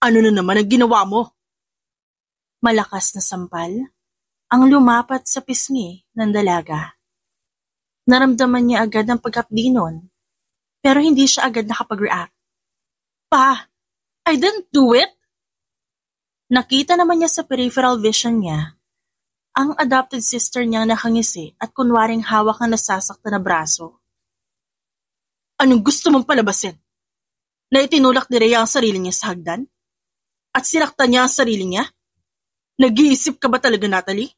Ano na naman ang ginawa mo? Malakas na sampal ang lumapat sa pisngi ng dalaga. Naramdaman niya agad ang paghapdi nun, pero hindi siya agad nakapag-react. Pa, I didn't do it! Nakita naman niya sa peripheral vision niya ang adopted sister niyang nakangisi at kunwaring hawak ang nasasaktan na braso. Anong gusto mong palabasin? Na itinulak ni Rhea ang sarili niya sa hagdan? At sinaktan niya ang sarili niya? Nag-iisip ka ba talaga, Natalie?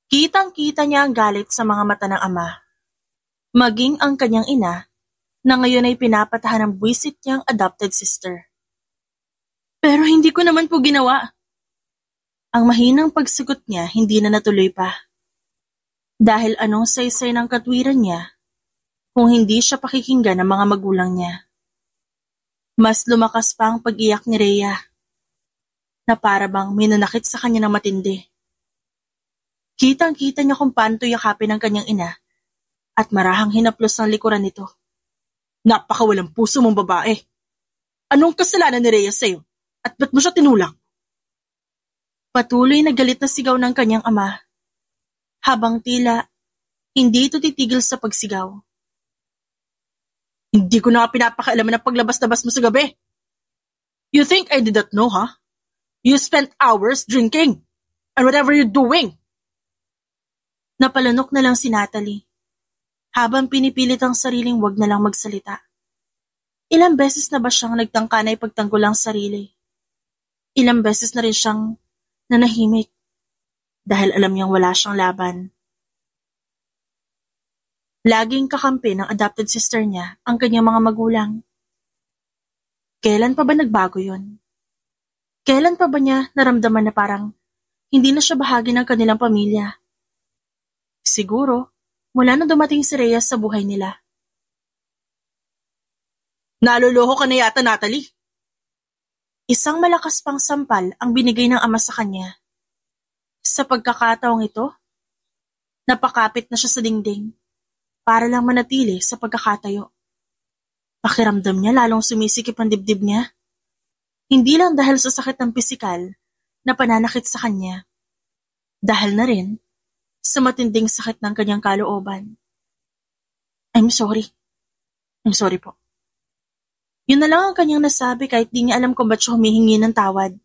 Kitang-kita niya ang galit sa mga mata ng ama, maging ang kanyang ina na ngayon ay pinapatahan ng buwisit niyang adopted sister. Pero hindi ko naman po ginawa. Ang mahinang pagsagot niya hindi na natuloy pa. Dahil anong saysay ng katwiran niya kung hindi siya pakikinggan ng mga magulang niya. Mas lumakas pa ang pag-iyak ni Rhea na para bang minanakit sa kanya ng matindi. Kitang-kita niya kung paano yakapin ng kanyang ina at marahang hinaplos ng likuran nito. Napakawalang puso mong babae. Anong kasalanan ni Rhea sa'yo? At ba't mo siya tinulak? Patuloy na galit na sigaw ng kanyang ama, habang tila hindi ito titigil sa pagsigaw. Hindi ko na pinapakailaman ang paglabas-labas mo sa gabi. You think I did not know, huh? You spent hours drinking and whatever you're doing. Napalanok na lang si Natalie, habang pinipilit ang sariling wag na lang magsalita. Ilang beses na ba siyang nagtangka na ipagtanggol ang sarili? Ilang beses na rin siyang nanahimik dahil alam niyang wala siyang laban. Laging kakampi ng adopted sister niya ang kanyang mga magulang. Kailan pa ba nagbago yun? Kailan pa ba niya naramdaman na parang hindi na siya bahagi ng kanilang pamilya? Siguro, mula nang dumating si Rhea sa buhay nila. Naloloho ka na yata, Natalie. Isang malakas pang sampal ang binigay ng ama sa kanya. Sa pagkakataong ito, napakapit na siya sa dingding para lang manatili sa pagkakatayo. Pakiramdam niya lalong sumisikip ang dibdib niya. Hindi lang dahil sa sakit ng pisikal na pananakit sa kanya, dahil na rin sa matinding sakit ng kanyang kalooban. I'm sorry po. Yun na lang ang kanyang nasabi kahit di niya alam kung ba't siya humihingi ng tawad.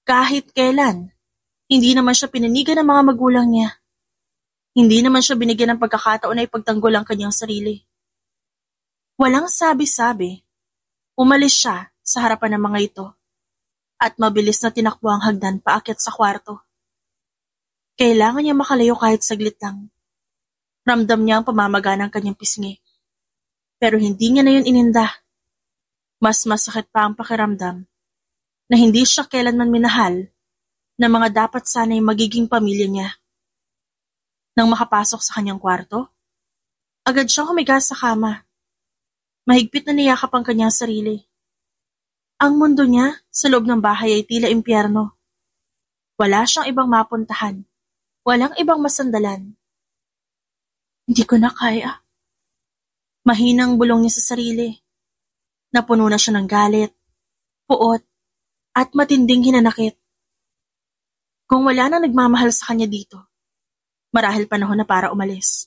Kahit kailan, hindi naman siya pinanigan ng mga magulang niya. Hindi naman siya binigyan ng pagkakataon na ipagtanggol ang kanyang sarili. Walang sabi-sabi, umalis siya sa harapan ng mga ito at mabilis na tinakbo ang hagdan paakyat sa kwarto. Kailangan niya makalayo kahit saglit lang. Ramdam niya ang pamamaga ng kanyang pisngi. Pero hindi niya na yun ininda. Mas masakit pa ang pakiramdam na hindi siya kailanman minahal ng mga dapat sana'y magiging pamilya niya. Nang makapasok sa kanyang kwarto, agad siyang humiga sa kama. Mahigpit na niyakap ang kanyang sarili. Ang mundo niya sa loob ng bahay ay tila impyerno. Wala siyang ibang mapuntahan. Walang ibang masandalan. Hindi ko na kaya. Mahinang bulong niya sa sarili. Napuno na siya ng galit, puot, at matinding hinanakit. Kung wala nang nagmamahal sa kanya dito, marahil panahon na para umalis.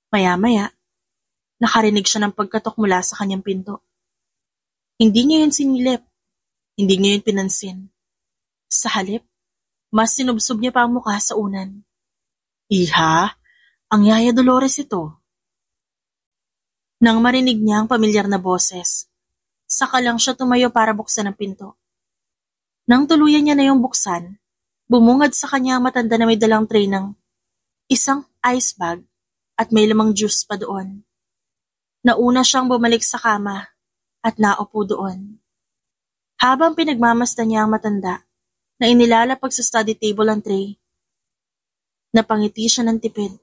Maya-maya, nakarinig siya ng pagkatok mula sa kanyang pinto. Hindi niya yun sinilip, hindi niya yun pinansin. Sa halip, mas sinubsob niya pa ang mukha sa unan. Iha, ang Yaya Dolores ito. Nang marinig niya ang pamilyar na boses, saka lang siya tumayo para buksan ang pinto. Nang tuluyan niya na yung buksan, bumungad sa kanya ang matanda na may dalang tray ng isang ice bag at may lamang juice pa doon. Nauna siyang bumalik sa kama at naupo doon. Habang pinagmamasdan niya ang matanda na inilalapag sa study table ang tray, napangiti siya ng tipid.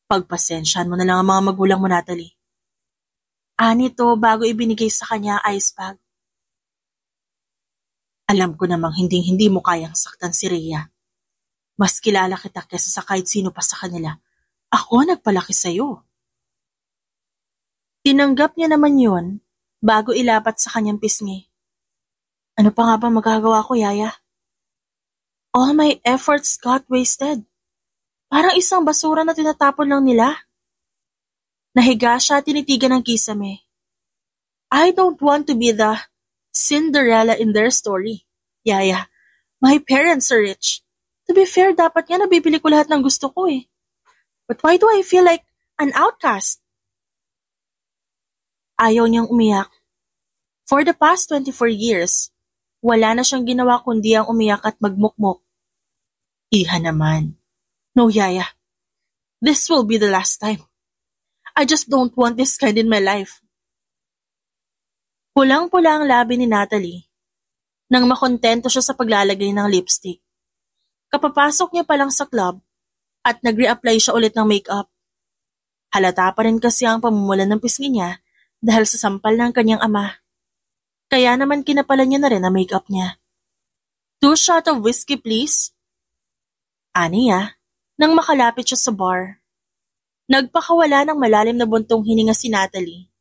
Pagpasensyahan mo na lang ang mga magulang mo, Natalie. Anito bago ibinigay sa kanya ang ice bag. Alam ko namang hindi mo kayang saktan si Rhea. Mas kilala kita kesa sa kahit sino pa sa kanila. Ako nagpalaki sa'yo. Tinanggap niya naman yun bago ilapat sa kanyang pisngi. Ano pa nga ba magagawa ko, Yaya? All my efforts got wasted. Parang isang basura na tinatapon lang nila. Nahiga siya at tinitigan ng kisame. I don't want to be the Cinderella in their story, Yaya. My parents are rich. To be fair, dapat nga nabibili ko lahat ng gusto ko eh. But why do I feel like an outcast? Ayaw niyang umiyak. For the past 24 years, wala na siyang ginawa kundi ang umiyak at magmukmok. Iha naman. No, Yaya. This will be the last time. I just don't want this kind in my life. Pulang-pula ang labi ni Natalie nang makontento siya sa paglalagay ng lipstick. Kapapasok niya pa lang sa club at nag-reapply siya ulit ng makeup. Halata pa rin kasi ang pamumulan ng pisngi niya dahil sa sampal ng kanyang ama. Kaya naman kinapalan niya na rin ang makeup niya. 2 shots of whiskey, please. Aniya, nang makalapit siya sa bar. Nagpakawala ng malalim na buntong hininga si Natalie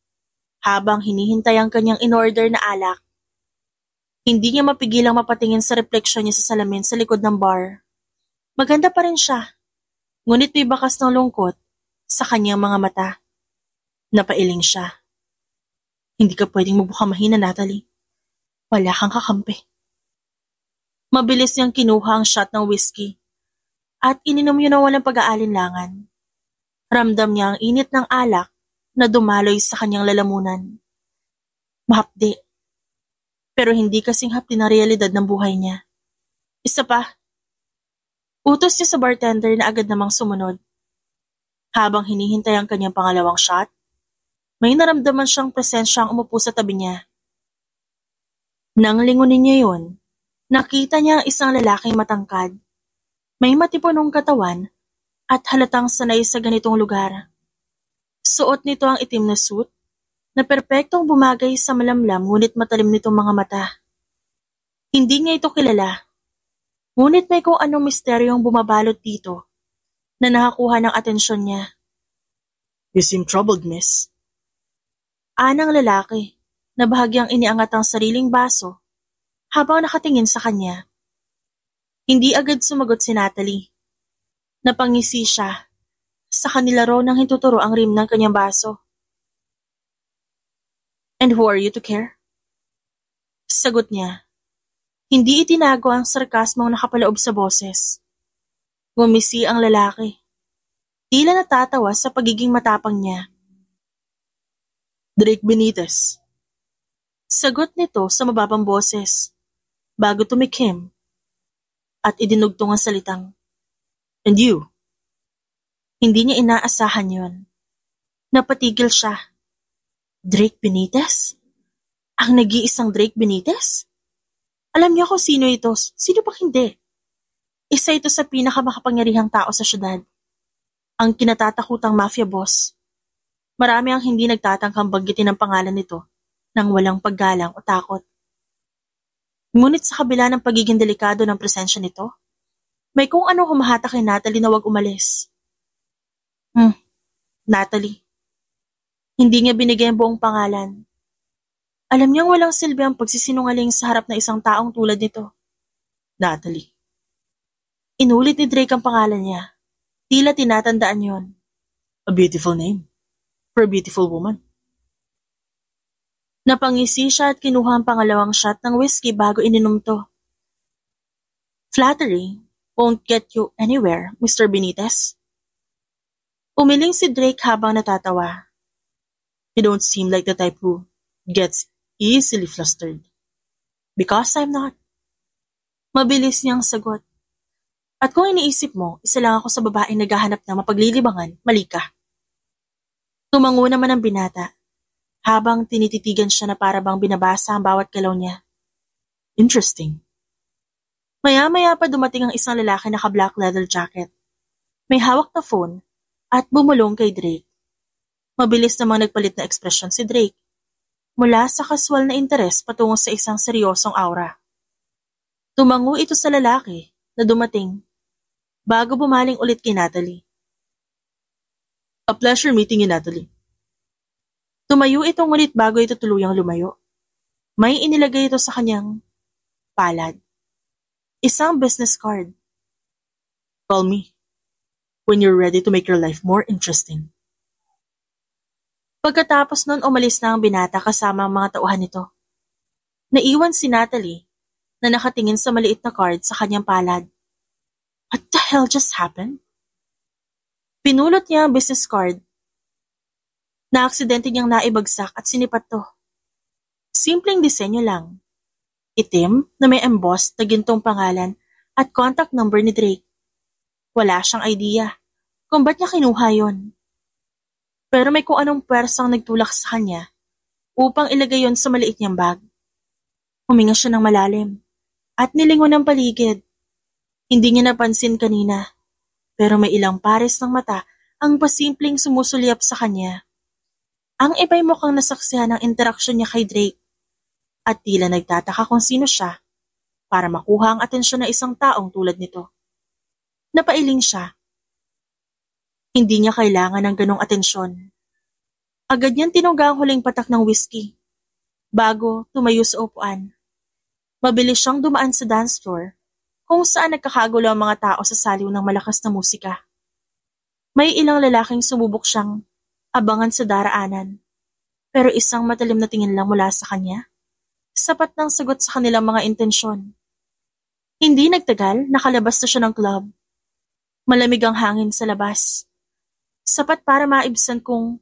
habang hinihintay ang kanyang in-order na alak. Hindi niya mapigilang mapatingin sa refleksyon niya sa salamin sa likod ng bar. Maganda pa rin siya, ngunit may bakas ng lungkot sa kanyang mga mata. Napailing siya. Hindi ka pwedeng mabukhang mahina, Natalie. Wala kang kakampi. Mabilis niyang kinuha ang shot ng whiskey at ininom yun ng walang pag-aalinlangan. Ramdam niya ang init ng alak na dumaloy sa kanyang lalamunan. Mahapdi. Pero hindi kasing hapdi na realidad ng buhay niya. Isa pa. Utos niya sa bartender na agad namang sumunod. Habang hinihintay ang kanyang pangalawang shot, may naramdaman siyang presensyang umupo sa tabi niya. Nang lingunin niya yun, nakita niya ang isang lalaking matangkad. May matipunong katawan at halatang sanay sa ganitong lugar. Suot nito ang itim na suit na perpektong bumagay sa malamlam ngunit matalim nitong mga mata. Hindi niya ito kilala, ngunit may kung anong misteryong bumabalot dito na nakakuha ng atensyon niya. You seem troubled, miss. Anang lalaki na bahagyang iniangat ang sariling baso habang nakatingin sa kanya. Hindi agad sumagot si Natalie. Napangisi siya sa kanila raw nang hituturo ang rim ng kanyang baso. And who are you to care? Sagot niya. Hindi itinago ang sarkasmong nakapaloob sa boses. Ngumisi ang lalaki. Tila natatawa sa pagiging matapang niya. Drake Benitez. Sagot nito sa mababang boses, bago tumikim at idinugtong ang salitang, And you? hindi niya inaasahan yon. Napatigil siya. Drake Benitez? Ang nag-iisang Drake Benitez? Alam niyo kung sino ito, sino pa hindi? Isa ito sa pinakamakapangyarihang tao sa syudad. Ang kinatatakutang mafia boss. Marami ang hindi nagtatangkang banggitin ang pangalan nito nang walang paggalang o takot. Ngunit sa kabila ng pagiging delikado ng presensya nito, may kung ano humahatak kay Natalie na wag umalis. Natalie. Hindi niya binigay ang buong pangalan. Alam niyang walang silbi ang pagsisinungaling sa harap na isang taong tulad nito. Natalie. Inulit ni Drake ang pangalan niya. Tila tinatandaan yon. A beautiful name. For a beautiful woman. Napangisi siya at kinuha ang pangalawang shot ng whiskey bago ininom to. Flattery won't get you anywhere, Mr. Benitez. Umiling si Drake habang natatawa. You don't seem like the type who gets easily flustered. Because I'm not. Mabilis niyang sagot. At kung iniisip mo, isa lang ako sa babaeng naghahanap ng mapaglilibangan, mali ka. Tumango naman ang binata, habang tinititigan siya na para bang binabasa ang bawat galaw niya. Interesting. Maya-maya pa dumating ang isang lalaki na naka-black leather jacket. May hawak na phone at bumulong kay Drake. Mabilis namang nagpalit na ekspresyon si Drake. Mula sa kaswal na interes patungo sa isang seryosong aura. Tumango ito sa lalaki na dumating bago bumaling ulit kay Natalie. A pleasure meeting you, Natalie. Tumayo ito ngunit bago ito tuluyang lumayo, may inilagay ito sa kanyang palad. Isang business card. Call me when you're ready to make your life more interesting. Pagkatapos nun umalis na ang binata kasama ang mga tauhan nito. Naiwan si Natalie na nakatingin sa maliit na card sa kanyang palad. What the hell just happened? Pinulot niya ang business card. Na-aksidente niyang naibagsak at sinipat to. Simpleng disenyo lang. Itim na may embossed na gintong pangalan at contact number ni Drake. Wala siyang idea kung ba't niya kinuha yon. Pero may kung anong pwersang nagtulak sa kanya upang ilagay yon sa maliit niyang bag. Huminga siya ng malalim at nilingon ang paligid. Hindi niya napansin kanina, pero may ilang pares ng mata ang pasimpleng sumusulyap sa kanya. Ang iba'y mukhang nasaksihan ng interaksyon niya kay Drake at tila nagtataka kung sino siya para makuha ang atensyon ng isang taong tulad nito. Napailing siya. Hindi niya kailangan ng ganong atensyon. Agad niyang tinungga ang huling patak ng whiskey bago tumayo sa upuan. Mabilis siyang dumaan sa dance floor kung saan nagkakagulo ang mga tao sa saliw ng malakas na musika. May ilang lalaking sumubok siyang abangan sa daraanan, pero isang matalim na tingin lang mula sa kanya, sapat ng sagot sa kanilang mga intensyon. Hindi nagtagal, nakalabas na siya ng club. Malamig ang hangin sa labas. Sapat para maibsan kung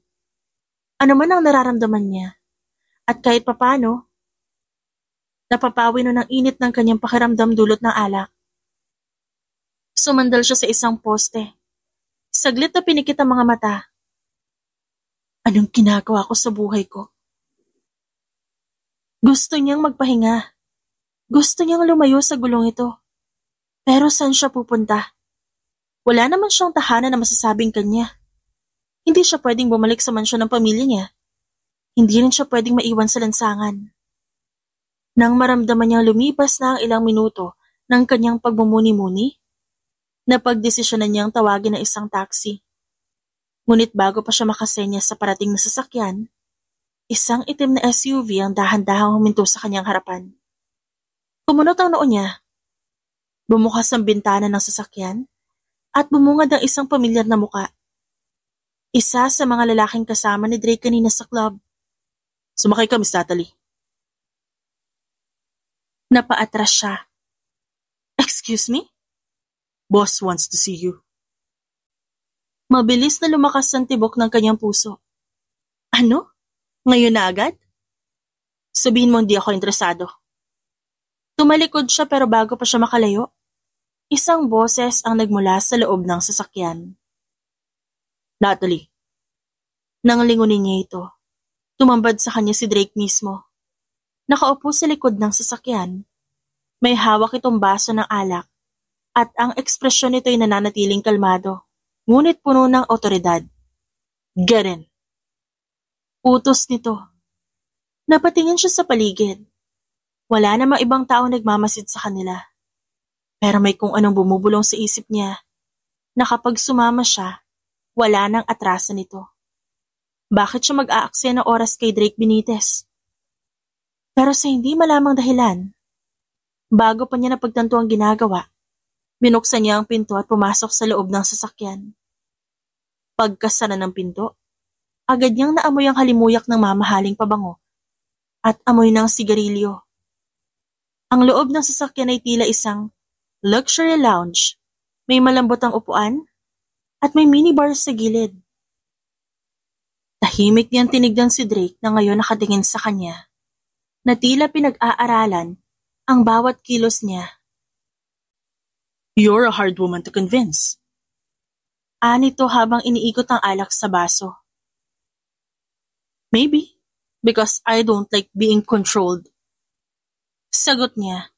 ano man ang nararamdaman niya. At kahit papano, napapawi nun ang init ng kanyang pakiramdam dulot ng alak. Sumandal siya sa isang poste. Saglit na pinikit ang mga mata. Anong ginagawa ko sa buhay ko? Gusto niyang magpahinga. Gusto niyang lumayo sa gulong ito. Pero saan siya pupunta? Wala naman siyang tahanan na masasabing kanya. Hindi siya pwedeng bumalik sa mansyon ng pamilya niya. Hindi rin siya pwedeng maiwan sa lansangan. Nang maramdaman niyang lumipas na ang ilang minuto ng kanyang pagmumuni-muni, napagdesisyonan niyang tawagin ang isang taxi. Ngunit bago pa siya makasenya sa parating na sasakyan, isang itim na SUV ang dahan-dahang huminto sa kanyang harapan. Kumunot ang noo niya. Bumukas ang bintana ng sasakyan at bumungad ang isang pamilyar na muka. Isa sa mga lalaking kasama ni Drake kanina sa club. Sumakay ka, Miss Natalie. Napaatras siya. Excuse me? Boss wants to see you. Mabilis na lumakas ang tibok ng kanyang puso. Ano? Ngayon na agad? Sabihin mo hindi ako interesado. Tumalikod siya pero bago pa siya makalayo, isang boses ang nagmula sa loob ng sasakyan. Natalie. Nang lingunin niya ito, tumambad sa kanya si Drake mismo. Nakaupo sa likod ng sasakyan. May hawak itong baso ng alak at ang ekspresyon nito ay nananatiling kalmado, ngunit puno ng otoridad. Get in. Utos nito. Napatingin siya sa paligid. Wala namang ibang tao nagmamasid sa kanila. Pero may kung anong bumubulong sa isip niya na kapag sumama siya, wala nang atrasan nito. Bakit siya mag-aaksaya ng oras kay Drake Benitez? Pero sa hindi malamang dahilan, bago pa niya napagtanto ang ginagawa, binuksan niya ang pinto at pumasok sa loob ng sasakyan. Pagkasara ng pinto, agad niyang naamoy ang halimuyak ng mamahaling pabango at amoy ng sigarilyo. Ang loob ng sasakyan ay tila isang luxury lounge. May malambot ang upuan at may minibar sa gilid. Tahimik niyang tinignan si Drake na ngayon nakatingin sa kanya, na tila pinag-aaralan ang bawat kilos niya. You're a hard woman to convince. Anito habang iniikot ang alak sa baso. Maybe, because I don't like being controlled. Sagot niya.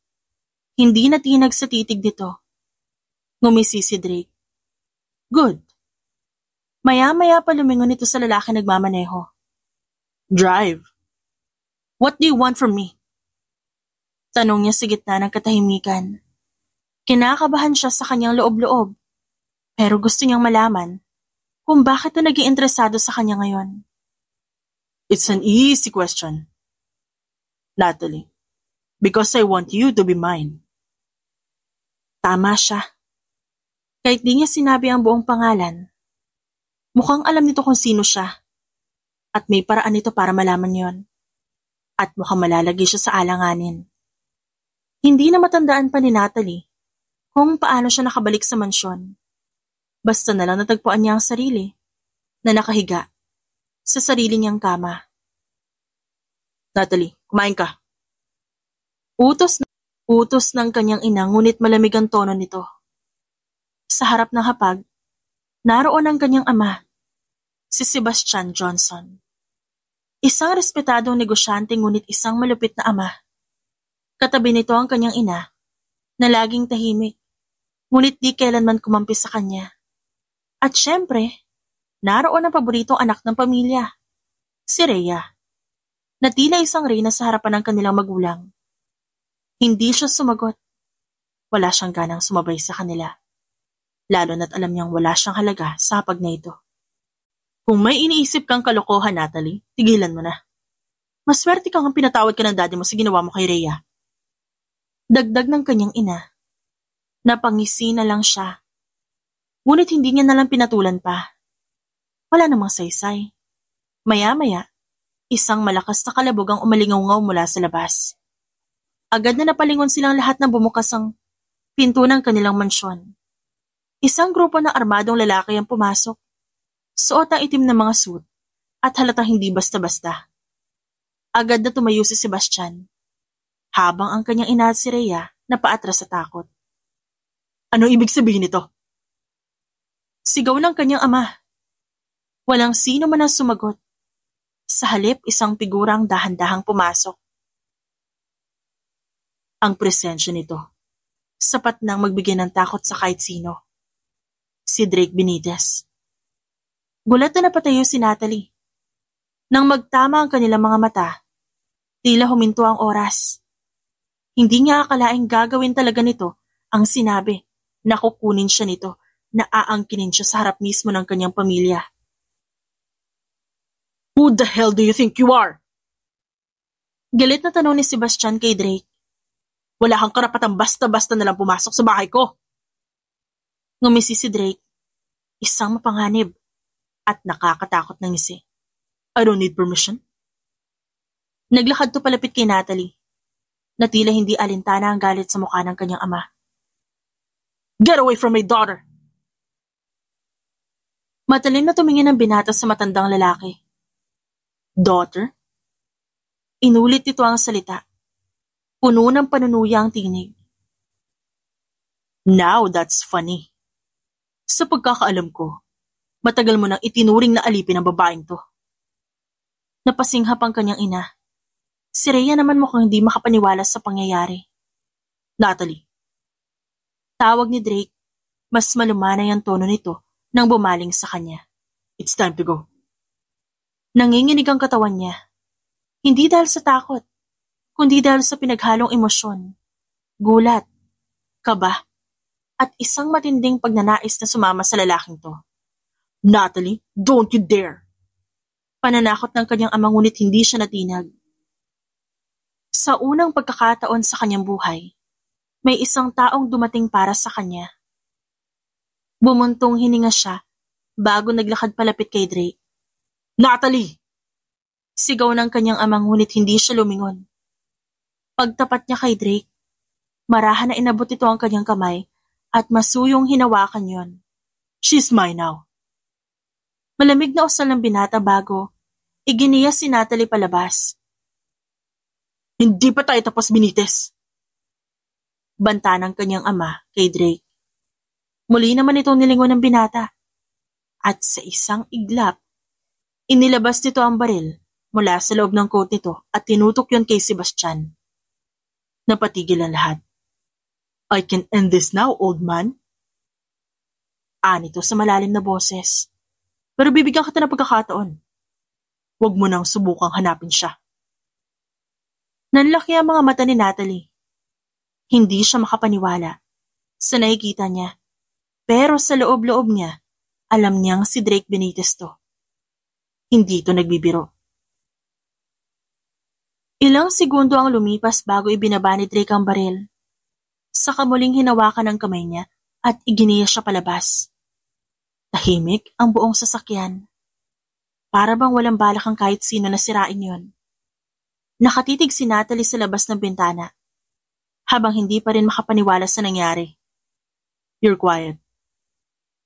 Hindi natinag sa titig nito. Ngumisi si Drake. Good. Maya-maya pa lumingon ito sa lalaki nagmamaneho. Drive. What do you want from me? Tanong niya sa gitna ng katahimikan. Kinakabahan siya sa kanyang loob-loob, pero gusto niyang malaman kung bakit ito naging interesado sa kanya ngayon. It's an easy question, Natalie. Because I want you to be mine. Tama siya. Kahit di niya sinabi ang buong pangalan, mukhang alam nito kung sino siya. At may paraan nito para malaman yon. At mukhang malalagay siya sa alanganin. Hindi na matandaan pa ni Natalie kung paano siya nakabalik sa mansyon. Basta na lang natagpuan niya ang sarili na nakahiga sa sarili niyang kama. Natalie, kumain ka. Utos ng kanyang ina ngunit malamig ang tono nito. Sa harap ng hapag, naroon ang kanyang ama, si Sebastian Johnson. Isang respetadong negosyante ngunit isang malupit na ama. Katabi nito ang kanyang ina, na laging tahimik, ngunit di kailanman kumampi sa kanya. At syempre, naroon ang paboritong anak ng pamilya, si Rhea, na tila isang reyna sa harapan ng kanilang magulang. Hindi siya sumagot. Wala siyang ganang sumabay sa kanila. Lalo na't alam niyang wala siyang halaga sa hapag na ito. Kung may iniisip kang kalokohan, Natalie, tigilan mo na. Maswerte kang ang pinatawad ka ng daddy mo sa ginawa mo kay Rhea. Dagdag ng kanyang ina. Napangisi na lang siya. Ngunit hindi niya nalang pinatulan pa. Wala namang saysay. Maya-maya, isang malakas na kalabog ang umalingaw-ngaw mula sa labas. Agad na napalingon silang lahat na bumukas ang pinto ng kanilang mansyon. Isang grupo ng armadong lalaki ang pumasok. Suot ang itim na mga suit at halatang hindi basta-basta. Agad na tumayo si Sebastian, habang ang kanyang ina at si Rhea napaatras sa takot. Ano ibig sabihin nito? Sigaw ng kanyang ama. Walang sino man ang sumagot. Sa halip, isang figurang dahan-dahang pumasok. Ang presensya nito, sapat nang magbigay ng takot sa kahit sino. Si Drake Benitez. Gulat na napatayo si Natalie. Nang magtama ang kanilang mga mata, tila huminto ang oras. Hindi niya akalaing gagawin talaga nito ang sinabi na kukunin siya nito, na aangkinin siya sa harap mismo ng kanyang pamilya. Who the hell do you think you are? Galit na tanong ni Sebastian kay Drake. Wala kang karapatang basta-basta nalang pumasok sa bahay ko. Ngumisi si Drake, isang mapanganib at nakakatakot na ngisi. I don't need permission. Naglakad to palapit kay Natalie, na tila hindi alintana ang galit sa mukha ng kanyang ama. Get away from my daughter! Matalim na tumingin ang binata sa matandang lalaki. Daughter? Inulit nito ang salita. Puno ng panunuya ang tinig. Now that's funny. Sa pagkakaalam ko, matagal mo nang itinuring na alipin ang babaeng to. Napasinghap ang kanyang ina. Si Rhea naman mukhang hindi makapaniwala sa pangyayari. Natalie. Tawag ni Drake, mas malumanay ang tono nito nang bumaling sa kanya. It's time to go. Nanginginig ang katawan niya. Hindi dahil sa takot, kundi dahil sa pinaghalong emosyon, gulat, kaba, at isang matinding pagnanais na sumama sa lalaking to. Natalie, don't you dare! Pananakot ng kanyang ama ngunit hindi siya natinag. Sa unang pagkakataon sa kanyang buhay, may isang taong dumating para sa kanya. Bumuntong hininga siya bago naglakad palapit kay Drake. Natalie! Sigaw ng kanyang ama ngunit hindi siya lumingon. Pagtapat niya kay Drake, marahan na inabot ito ang kanyang kamay at masuyong hinawakan yon. She's mine now. Malamig na usal ng binata bago iginiya si Natalie palabas. Hindi pa tayo tapos, Benitez. Banta ng kanyang ama kay Drake. Muli naman itong nilingon ng binata. At sa isang iglap, inilabas nito ang baril mula sa loob ng coat nito at tinutok yon kay Sebastian. Napatigil ang lahat. I can end this now, old man. Anito sa malalim na boses. Pero bibigyan kita ng pagkakataon. Huwag mo nang subukang hanapin siya. Nanlaki ang mga mata ni Natalie. Hindi siya makapaniwala sa nakikita niya. Pero sa loob-loob niya, alam niyang si Drake Benitez to. Hindi ito nagbibiro. Ilang segundo ang lumipas bago ibinaba ni Drake ang baril. Saka muling hinawakan ang kamay niya at iginiya siya palabas. Tahimik ang buong sasakyan. Para bang walang balak ang kahit sino na sirain yon. Nakatitig si Natalie sa labas ng bintana, habang hindi pa rin makapaniwala sa nangyari. You're quiet.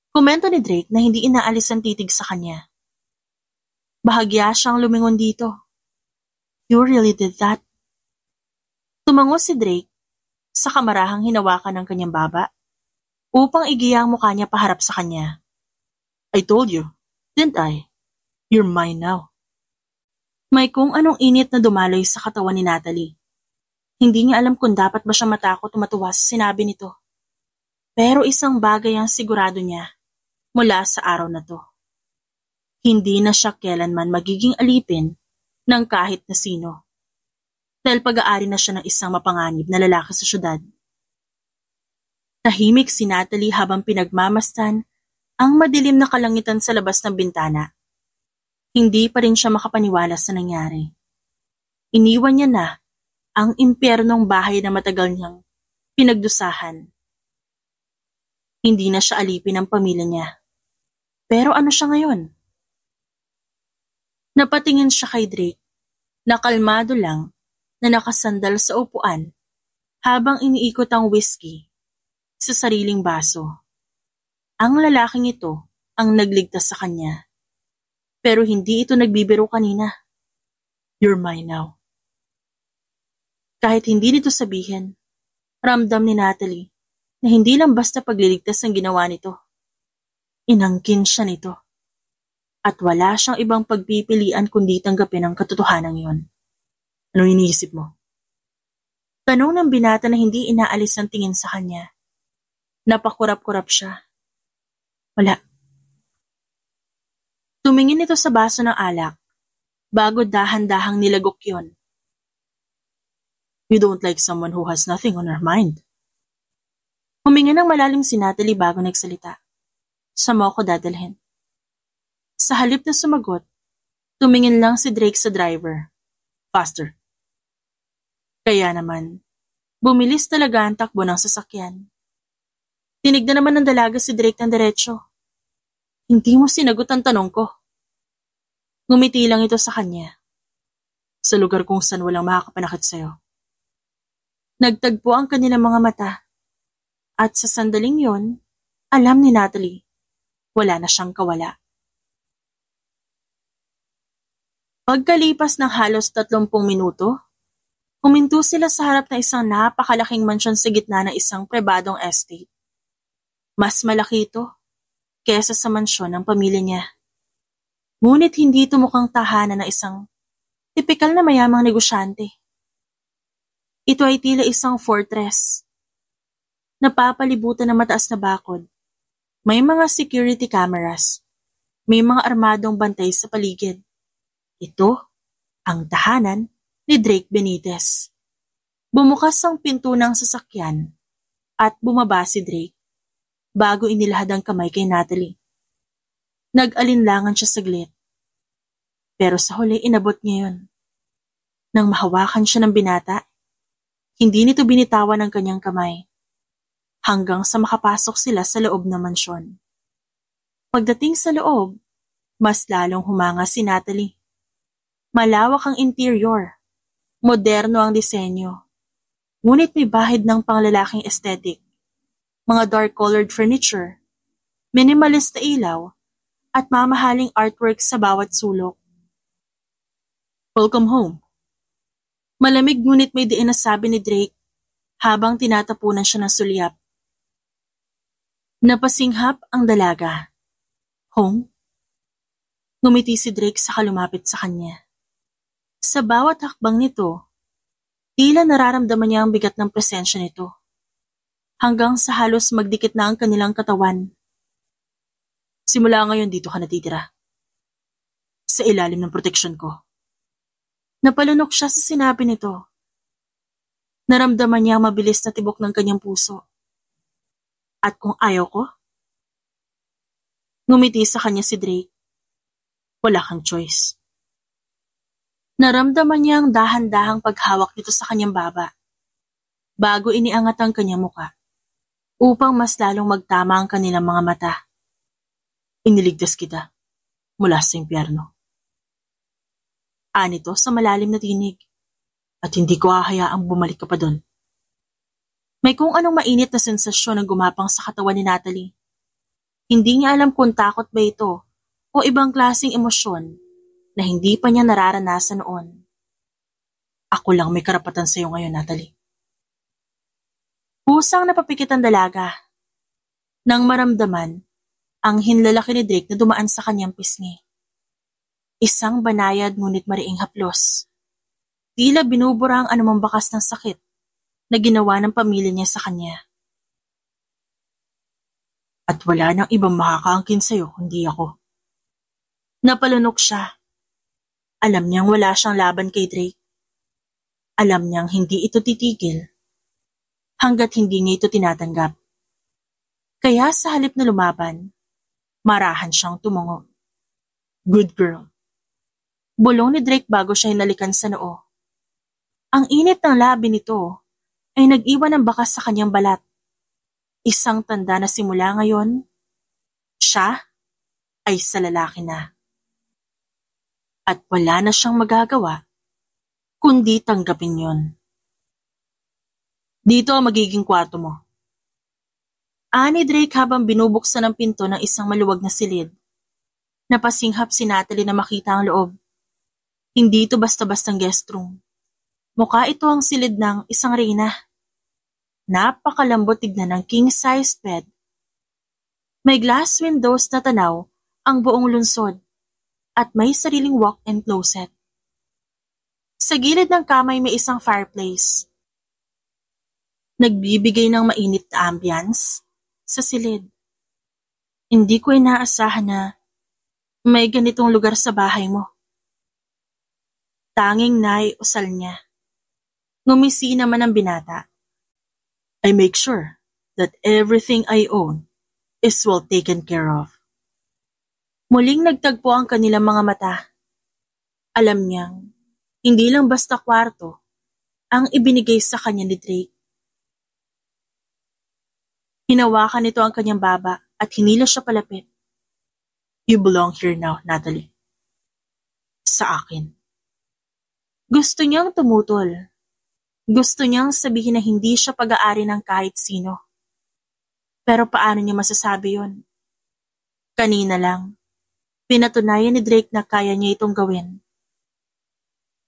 Komento ni Drake na hindi inaalis ang titig sa kanya. Bahagya siyang lumingon dito. You really did that? Tumango si Drake sa kamarahang hinawakan ng kanyang baba upang igiya ang mukha niya paharap sa kanya. I told you, didn't I? You're mine now. May kung anong init na dumaloy sa katawan ni Natalie. Hindi niya alam kung dapat ba siya matakot o matuwa sa sinabi nito. Pero isang bagay ang sigurado niya mula sa araw na to. Hindi na siya kailanman magiging alipin ng kahit na sino. Dahil pag-aari na siya ng isang mapanganib na lalaki sa syudad. Tahimik si Natalie habang pinagmamastan ang madilim na kalangitan sa labas ng bintana. Hindi pa rin siya makapaniwala sa nangyari. Iniwan niya na ang impyernong bahay na matagal niyang pinagdusahan. Hindi na siya alipin ng pamilya niya. Pero ano siya ngayon? Napatingin siya kay Drake, na kalmado lang na nakasandal sa upuan habang iniikot ang whiskey sa sariling baso. Ang lalaking ito ang nagligtas sa kanya. Pero hindi ito nagbibiro kanina. You're mine now. Kahit hindi nito sabihin, ramdam ni Natalie na hindi lang basta pagliligtas ang ginawa nito. Inangkin siya nito. At wala siyang ibang pagpipilian kundi tanggapin ang katotohanan yon. Anong iniisip mo? Tanong ng binata na hindi inaalis ang tingin sa kanya. Napakurap-kurap siya. Wala. Tumingin ito sa baso ng alak bago dahan-dahang nilagok yon. You don't like someone who has nothing on her mind. Huminga ng malalim si Natalie bago nagsalita. Saan mo ako dadalhin? Sa halip na sumagot, tumingin lang si Drake sa driver. Faster. Kaya naman, bumilis talaga ang takbo ng sasakyan. Tinignan naman ng dalaga si Drake ng diretsyo. Hindi mo sinagot ang tanong ko. Ngumiti lang ito sa kanya. Sa lugar kung saan walang makakapanakit sa'yo. Nagtagpo ang kanilang mga mata. At sa sandaling yon, alam ni Natalie, wala na siyang kawala. Pagkalipas ng halos 30 minuto, huminto sila sa harap ng isang napakalaking mansyon sa gitna ng isang pribadong estate. Mas malaki ito kesa sa mansyon ng pamilya niya. Ngunit hindi ito mukhang tahanan ng isang tipikal na mayamang negosyante. Ito ay tila isang fortress. Napapalibutan ng mataas na bakod. May mga security cameras. May mga armadong bantay sa paligid. Ito ang tahanan ni Drake Benitez. Bumukas ang pinto ng sasakyan at bumaba si Drake bago inilahad ang kamay kay Natalie. Nag-alinlangan siya saglit. Pero sa huli inabot niya yun. Nang mahawakan siya ng binata, hindi nito binitawan ang kanyang kamay hanggang sa makapasok sila sa loob ng mansyon. Pagdating sa loob, mas lalong humanga si Natalie. Malawak ang interior, moderno ang disenyo, ngunit may bahid ng panglalaking aesthetic, mga dark-colored furniture, minimalist na ilaw, at mamahaling artwork sa bawat sulok. Welcome home. Malamig ngunit may diin na sabi ni Drake habang tinatapunan siya ng sulyap. Napasinghap ang dalaga. Home? Ngumiti si Drake sa kalumapit sa kanya. Sa bawat hakbang nito, tila nararamdaman niya ang bigat ng presensya nito. Hanggang sa halos magdikit na ang kanilang katawan. Simula ngayon dito ka natitira. Sa ilalim ng proteksyon ko. Napalunok siya sa sinabi nito. Naramdaman niya ang mabilis na tibok ng kanyang puso. At kung ayaw ko? Ngumiti sa kanya si Drake. Wala kang choice. Naramdaman niya ang dahan-dahang paghawak nito sa kanyang baba, bago iniangat ang kanyang muka, upang mas lalong magtama ang kanilang mga mata. Iniligtas kita mula sa impyerno. Anito sa malalim na tinig, at hindi ko hahayaang bumalik ka pa doon. May kung anong mainit na sensasyon ang gumapang sa katawan ni Natalie. Hindi niya alam kung takot ba ito o ibang klaseng emosyon na hindi pa niya nararanasan noon. Ako lang may karapatan sa iyo ngayon, Natalie. Pusang napapikit ang dalaga. Nang maramdaman ang hinlalaki ni Drake na dumaan sa kanyang pisngi. Isang banayad ngunit mariing haplos. Tila binubura ang anumang bakas ng sakit na ginawa ng pamilya niya sa kanya. At wala nang ibang makakaangkin sa'yo kundi ako. Napalunok siya. Alam niyang wala siyang laban kay Drake. Alam niyang hindi ito titigil hanggat hindi niya ito tinatanggap. Kaya sa halip na lumaban, marahan siyang tumungo. Good girl. Bulong ni Drake bago siya hinalikan sa noo. Ang init ng labi nito ay nag-iwan ng bakas sa kanyang balat. Isang tanda na simula ngayon, siya ay sa lalaki na. At wala na siyang magagawa kundi tanggapin yon. Dito ang magiging kwarto mo. Ani Drake habang binubuksan ang pinto ng isang maluwag na silid. Napasinghap si Natalie na makita ang loob. Hindi ito basta-bastang guest room. Mukha ito ang silid ng isang reyna. Napakalambot tignan ng king-sized bed. May glass windows na tanaw ang buong lungsod at may sariling walk-in closet. Sa gilid ng kamay may isang fireplace. Nagbibigay ng mainit na ambience sa silid. Hindi ko inaasahan na may ganitong lugar sa bahay mo. Tanging naiusal niya. Ngumisi naman ang binata. I make sure that everything I own is well taken care of. Muling nagtagpo ang kanilang mga mata. Alam niyang hindi lang basta kwarto ang ibinigay sa kanya ni Drake. Hinawakan nito ang kanyang baba at hinila siya palapit. You belong here now, Natalie. Sa akin. Gusto niyang tumutol. Gusto niyang sabihin na hindi siya pag-aari ng kahit sino. Pero paano niya masasabi yon? Kanina lang, pinatunayan ni Drake na kaya niya itong gawin.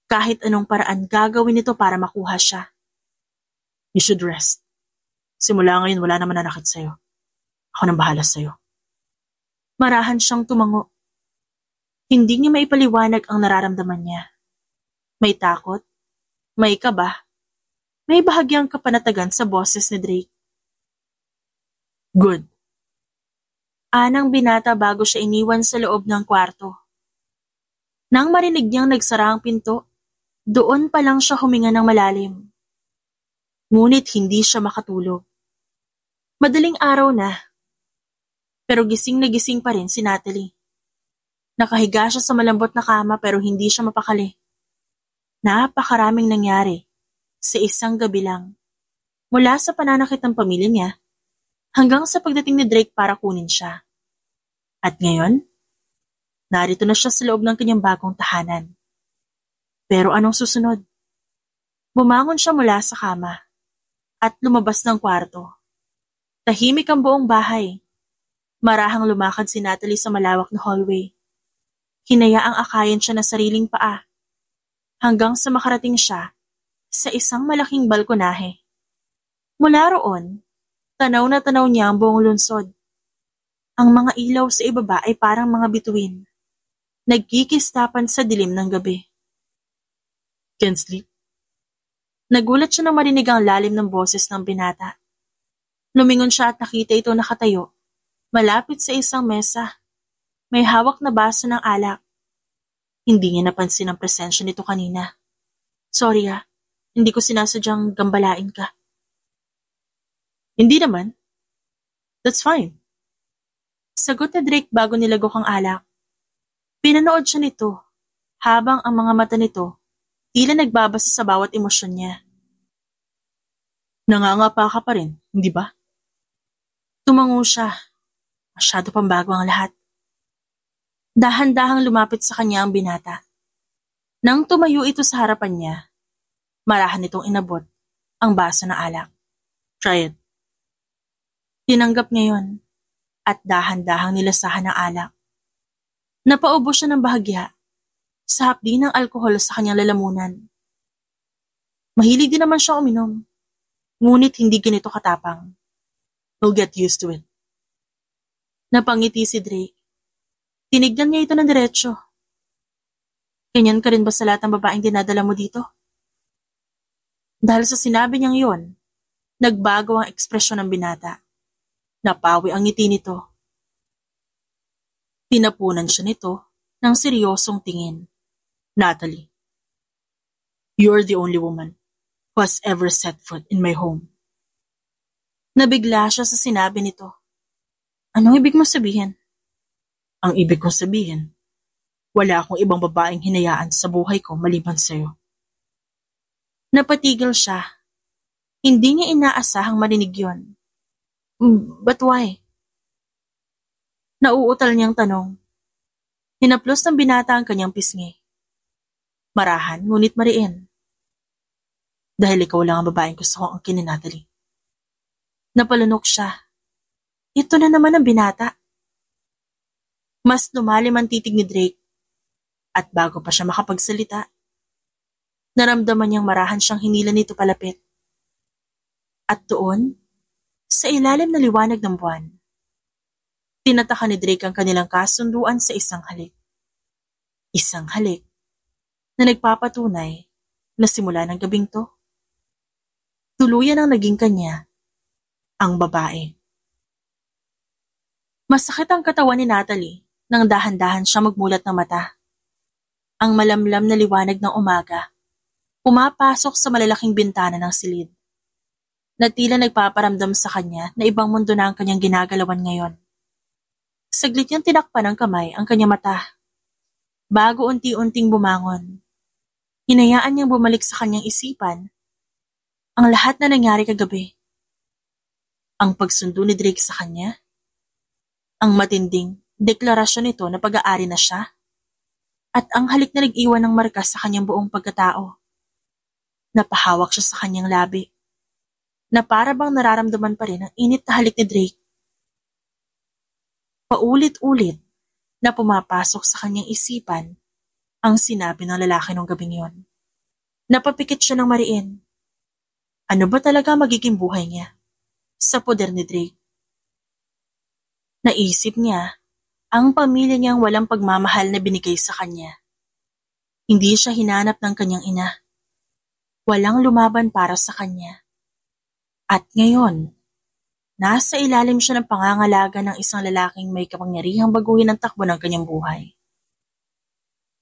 Kahit anong paraan gagawin ito para makuha siya. You should rest. Simula ngayon wala naman nanakit sa'yo. Ako nang bahala sa'yo. Marahan siyang tumango. Hindi niya maipaliwanag ang nararamdaman niya. May takot, may kaba, may bahagyang kapanatagan sa boses ni Drake. Good. Anang binata bago siya iniwan sa loob ng kwarto. Nang marinig niyang nagsara ang pinto, doon pa lang siya huminga ng malalim. Ngunit hindi siya makatulog. Madaling araw na. Pero gising na gising pa rin si Natalie. Nakahiga siya sa malambot na kama pero hindi siya mapakali. Napakaraming nangyari sa isang gabi lang. Mula sa pananakit ng pamilya niya, hanggang sa pagdating ni Drake para kunin siya. At ngayon, narito na siya sa loob ng kanyang bagong tahanan. Pero anong susunod? Bumangon siya mula sa kama at lumabas ng kwarto. Tahimik ang buong bahay. Marahang lumakad si Natalie sa malawak na hallway. Hinayaang akayin siya na sariling paa hanggang sa makarating siya sa isang malaking balkonahe. Mula roon, tanaw na tanaw niya ang buong lungsod. Ang mga ilaw sa ibaba ay parang mga bituin. Nagkikistapan sa dilim ng gabi. Can't sleep? Nagulat siya nang marinig ang lalim ng boses ng binata. Lumingon siya at nakita ito nakatayo, malapit sa isang mesa. May hawak na baso ng alak. Hindi niya napansin ang presensya nito kanina. Sorry hindi ko sinasadyang gambalain ka. Hindi naman. That's fine. Sagot ni Drake bago nilagok ang alak. Pinanood siya nito habang ang mga mata nito tila nagbabasa sa bawat emosyon niya. Nangangapa ka pa rin, hindi ba? Tumango siya. Masyado pang bago ang lahat. Dahan-dahang lumapit sa kanya ang binata. Nang tumayo ito sa harapan niya, marahan itong inabot ang baso na alak. Try it. Tinanggap niya yon at dahan-dahang nilasahan ng alak. Napaubo siya ng bahagya sa hapdi ng alkohol sa kanyang lalamunan. Mahilig din naman siya uminom, ngunit hindi ganito katapang. We'll get used to it. Napangiti si Drake. Tinignan niya ito ng diretsyo. Ganyan ka rin ba sa lahat ng babaeng dinadala mo dito? Dahil sa sinabi niyang yon, nagbago ang ekspresyon ng binata. Napawi ang ngiti nito. Tinapunan siya nito ng seryosong tingin. Natalie, you're the only woman who has ever set foot in my home. Nabigla siya sa sinabi nito. Anong ibig mo sabihin? Ang ibig kong sabihin, wala akong ibang babaeng hinayaan sa buhay ko maliban sa'yo. Napatigil siya. Hindi niya inaasahang marinig yon. But why? Nauutal niyang tanong. Hinaplos ng binata ang kanyang pisngi. Marahan, ngunit mariin. Dahil ikaw lang ang babaeng gusto kong angkinin, Natalie. Napalunok siya. Ito na naman ang binata. Mas lumalim ang titig ni Drake. At bago pa siya makapagsalita, naramdaman niyang marahan siyang hinila nito palapit. At doon, sa ilalim na liwanag ng buwan, tinataka ni Drake ang kanilang kasunduan sa isang halik. Isang halik na nagpapatunay na simula ng gabing to, tuluyan ang naging kanya, ang babae. Masakit ang katawan ni Natalie nang dahan-dahan siya magmulat ng mata. Ang malamlam na liwanag ng umaga, pumapasok sa malalaking bintana ng silid, na tila nagpaparamdam sa kanya na ibang mundo na ang kanyang ginagalawan ngayon. Saglit niyang tinakpan ng kamay ang kanyang mata, bago unti-unting bumangon. Hinayaan niyang bumalik sa kanyang isipan ang lahat na nangyari kagabi. Ang pagsundo ni Drake sa kanya, ang matinding deklarasyon nito na pag-aari na siya, at ang halik na nag-iwan ng marka sa kanyang buong pagkatao. Napahawak siya sa kanyang labi, na para bang nararamdaman pa rin ang init na halik ni Drake. Paulit-ulit na pumapasok sa kanyang isipan ang sinabi ng lalaki nung gabing yon. Napapikit siya ng mariin. Ano ba talaga magiging buhay niya sa poder ni Drake? Naisip niya ang pamilya niyang walang pagmamahal na binigay sa kanya. Hindi siya hinanap ng kanyang ina. Walang lumaban para sa kanya. At ngayon, nasa ilalim siya ng pangangalaga ng isang lalaking may kapangyarihang baguhin ang takbo ng kanyang buhay.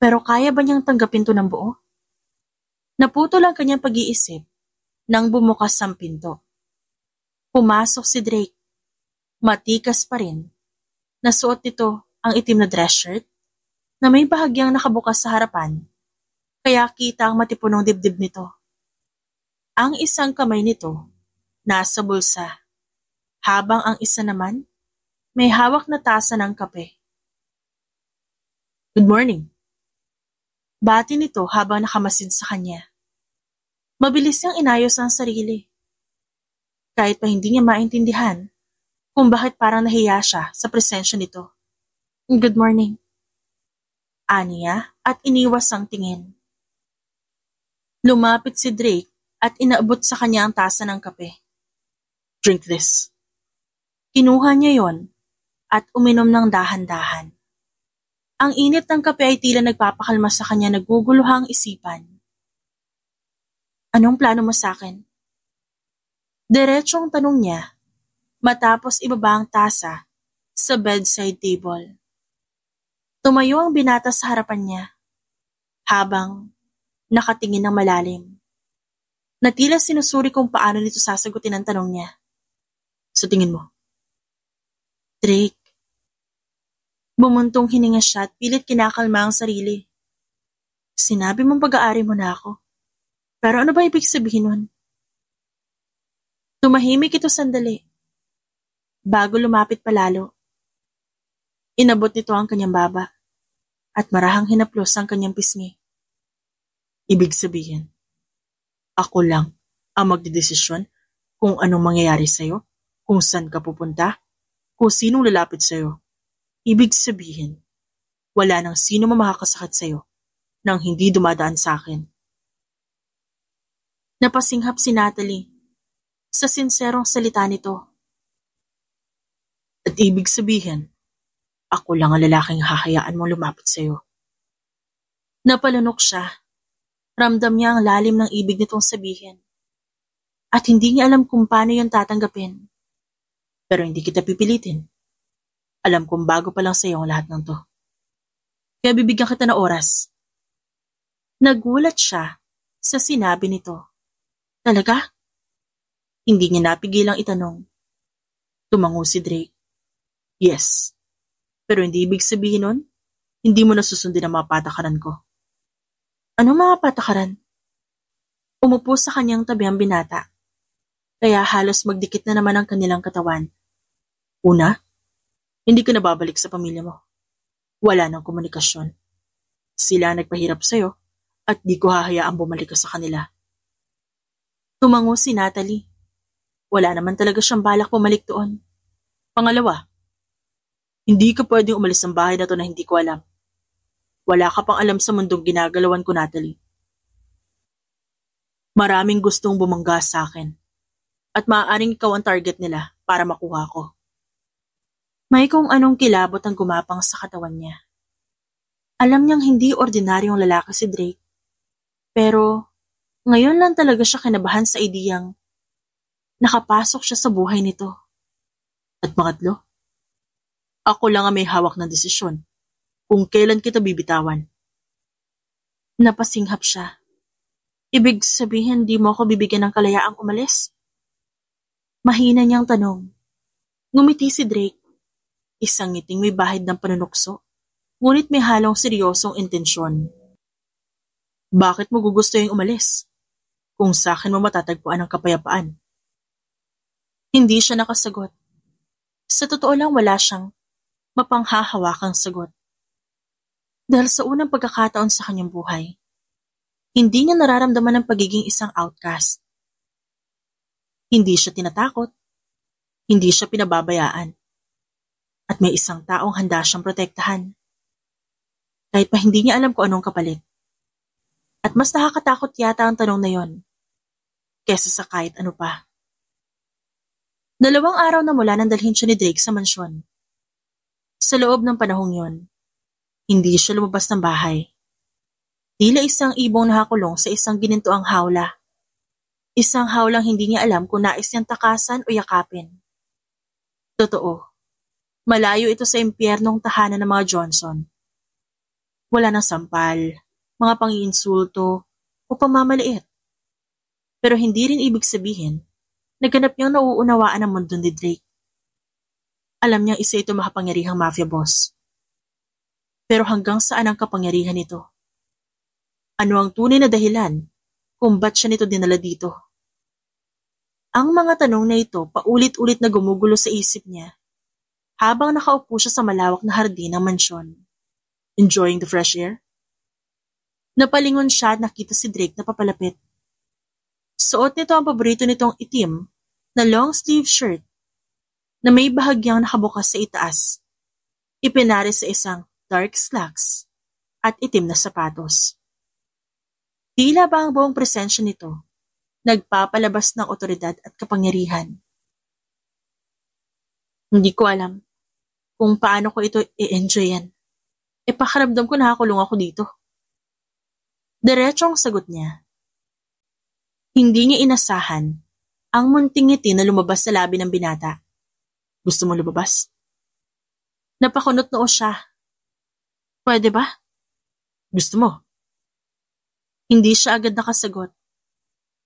Pero kaya ba niyang tanggapin to ng buo? Naputol ang kanyang pag-iisip nang bumukas ang pinto. Pumasok si Drake. Matikas pa rin. Nasuot nito ang itim na dress shirt na may bahagyang nakabukas sa harapan, kaya kita ang matipunong dibdib nito. Ang isang kamay nito nasa bulsa, habang ang isa naman may hawak na tasa ng kape. Good morning. Bati nito habang nakamasid sa kanya. Mabilis niyang inayos ang sarili. Kahit pa hindi niya maintindihan kung bakit parang nahiya siya sa presensya nito. Good morning. Aniya at iniwas ang tingin. Lumapit si Drake at inaabot sa kanya ang tasa ng kape. Drink this. Kinuha niya yon at uminom ng dahan-dahan. Ang init ng kape ay tila nagpapakalma sa kanya naguguluhang isipan. Anong plano mo sa akin? Diretsong tanong niya matapos ibaba ang tasa sa bedside table. Tumayo ang binata sa harapan niya habang nakatingin ng malalim. Na tila sinusuri kung paano nito sasagutin ang tanong niya. Sa tingin mo? Drake. Bumuntong hininga siya at pilit kinakalma ang sarili. Sinabi mong pag-aari mo na ako. Pero ano ba ibig sabihin nun? Tumahimik ito sandali. Bago lumapit palalo, inabot nito ang kanyang baba at marahang hinaplos ang kanyang pisngi. Ibig sabihin, ako lang ang magdedesisyon kung anong mangyayari sa'yo, kung saan ka pupunta, kung sinong lalapit sa'yo. Ibig sabihin, wala nang sino makakasakit sa'yo nang hindi dumadaan sa akin. Napasinghap si Natalie sa sinserong salita nito. At ibig sabihin, ako lang ang lalaking hahayaan mong lumapit sa'yo. Napalunok siya. Ramdam niya ang lalim ng ibig nitong sabihin. At hindi niya alam kung paano yun tatanggapin. Pero hindi kita pipilitin. Alam kong bago pa lang sa'yo ang lahat ng to. Kaya bibigyan kita ng oras. Nagulat siya sa sinabi nito. Talaga? Hindi niya napigilang itanong. Tumango si Drake. Yes. Pero hindi ibig sabihin nun, hindi mo nasusundin ang mga patakaran ko. Anong mga patakaran? Umupo sa kanyang tabi ang binata. Kaya halos magdikit na naman ang kanilang katawan. Una, hindi ka na babalik sa pamilya mo. Wala nang komunikasyon. Sila nagpahirap sa'yo at di ko hahayaang bumalik ka sa kanila. Tumango si Natalie. Wala naman talaga siyang balak bumalik doon. Pangalawa, hindi ka pwedeng umalis ng bahay na to na hindi ko alam. Wala ka pang alam sa mundong ginagalawan ko, Natalie. Maraming gustong bumangga sa akin. At maaaring ikaw ang target nila para makuha ko. May kung anong kilabot ang gumapang sa katawan niya. Alam niyang hindi ordinaryong lalaki si Drake. Pero ngayon lang talaga siya kinabahan sa ideyang nakapasok siya sa buhay nito. At pangatlo, ako lang ang may hawak ng desisyon kung kailan kita bibitawan. Napasinghap siya. Ibig sabihin di mo ako bibigyan ng kalayaang umalis? Mahina niyang tanong. Ngumiti si Drake. Isang ngiting may bahid ng panunukso, ngunit may halong seryosong intensyon. Bakit mo gugusto yung umalis? Kung sa akin mo matatagpuan ang kapayapaan. Hindi siya nakasagot. Sa totoo lang wala siyang mapanghahawakang sagot. Dahil sa unang pagkakataon sa kanyang buhay, hindi niya nararamdaman ang pagiging isang outcast. Hindi siya tinatakot, hindi siya pinababayaan, at may isang taong handa siyang protektahan. Kahit pa hindi niya alam kung anong kapalit. At mas nakakatakot yata ang tanong na yon, kesa sa kahit ano pa. 2 araw na mula nang dalhin siya ni Drake sa mansyon. Sa loob ng panahong yon, hindi siya lumabas ng bahay. Tila isang ibong nakakulong sa isang ginintuang hawla. Isang hawlang hindi niya alam kung nais niyang takasan o yakapin. Totoo, malayo ito sa impyernong tahanan ng mga Johnson. Wala nang sampal, mga pangiinsulto o pamamaliit. Pero hindi rin ibig sabihin na ganap niyang nauunawaan ang mundo ni Drake. Alam niyang isa ito makapangyarihang mafia boss. Pero hanggang saan ang kapangyarihan nito? Ano ang tunay na dahilan kung ba't siya nito dinala dito? Ang mga tanong na ito paulit-ulit na gumugulo sa isip niya habang nakaupo siya sa malawak na hardin ng mansyon. Enjoying the fresh air? Napalingon siya at nakita si Drake na papalapit. Suot nito ang paborito nitong itim na long sleeve shirt na may bahagyang nakabukas sa itaas. Ipinari sa isang dark slacks at itim na sapatos. Tila ba ang buong presensya nito nagpapalabas ng otoridad at kapangyarihan? Hindi ko alam kung paano ko ito i-enjoyan. Pakaramdam ko nakakulong ako dito. Diretsong sagot niya. Hindi niya inasahan ang munting ngiti na lumabas sa labi ng binata. Gusto mo lumabas? Napakunot noo siya. Pwede ba? Gusto mo? Hindi siya agad nakasagot.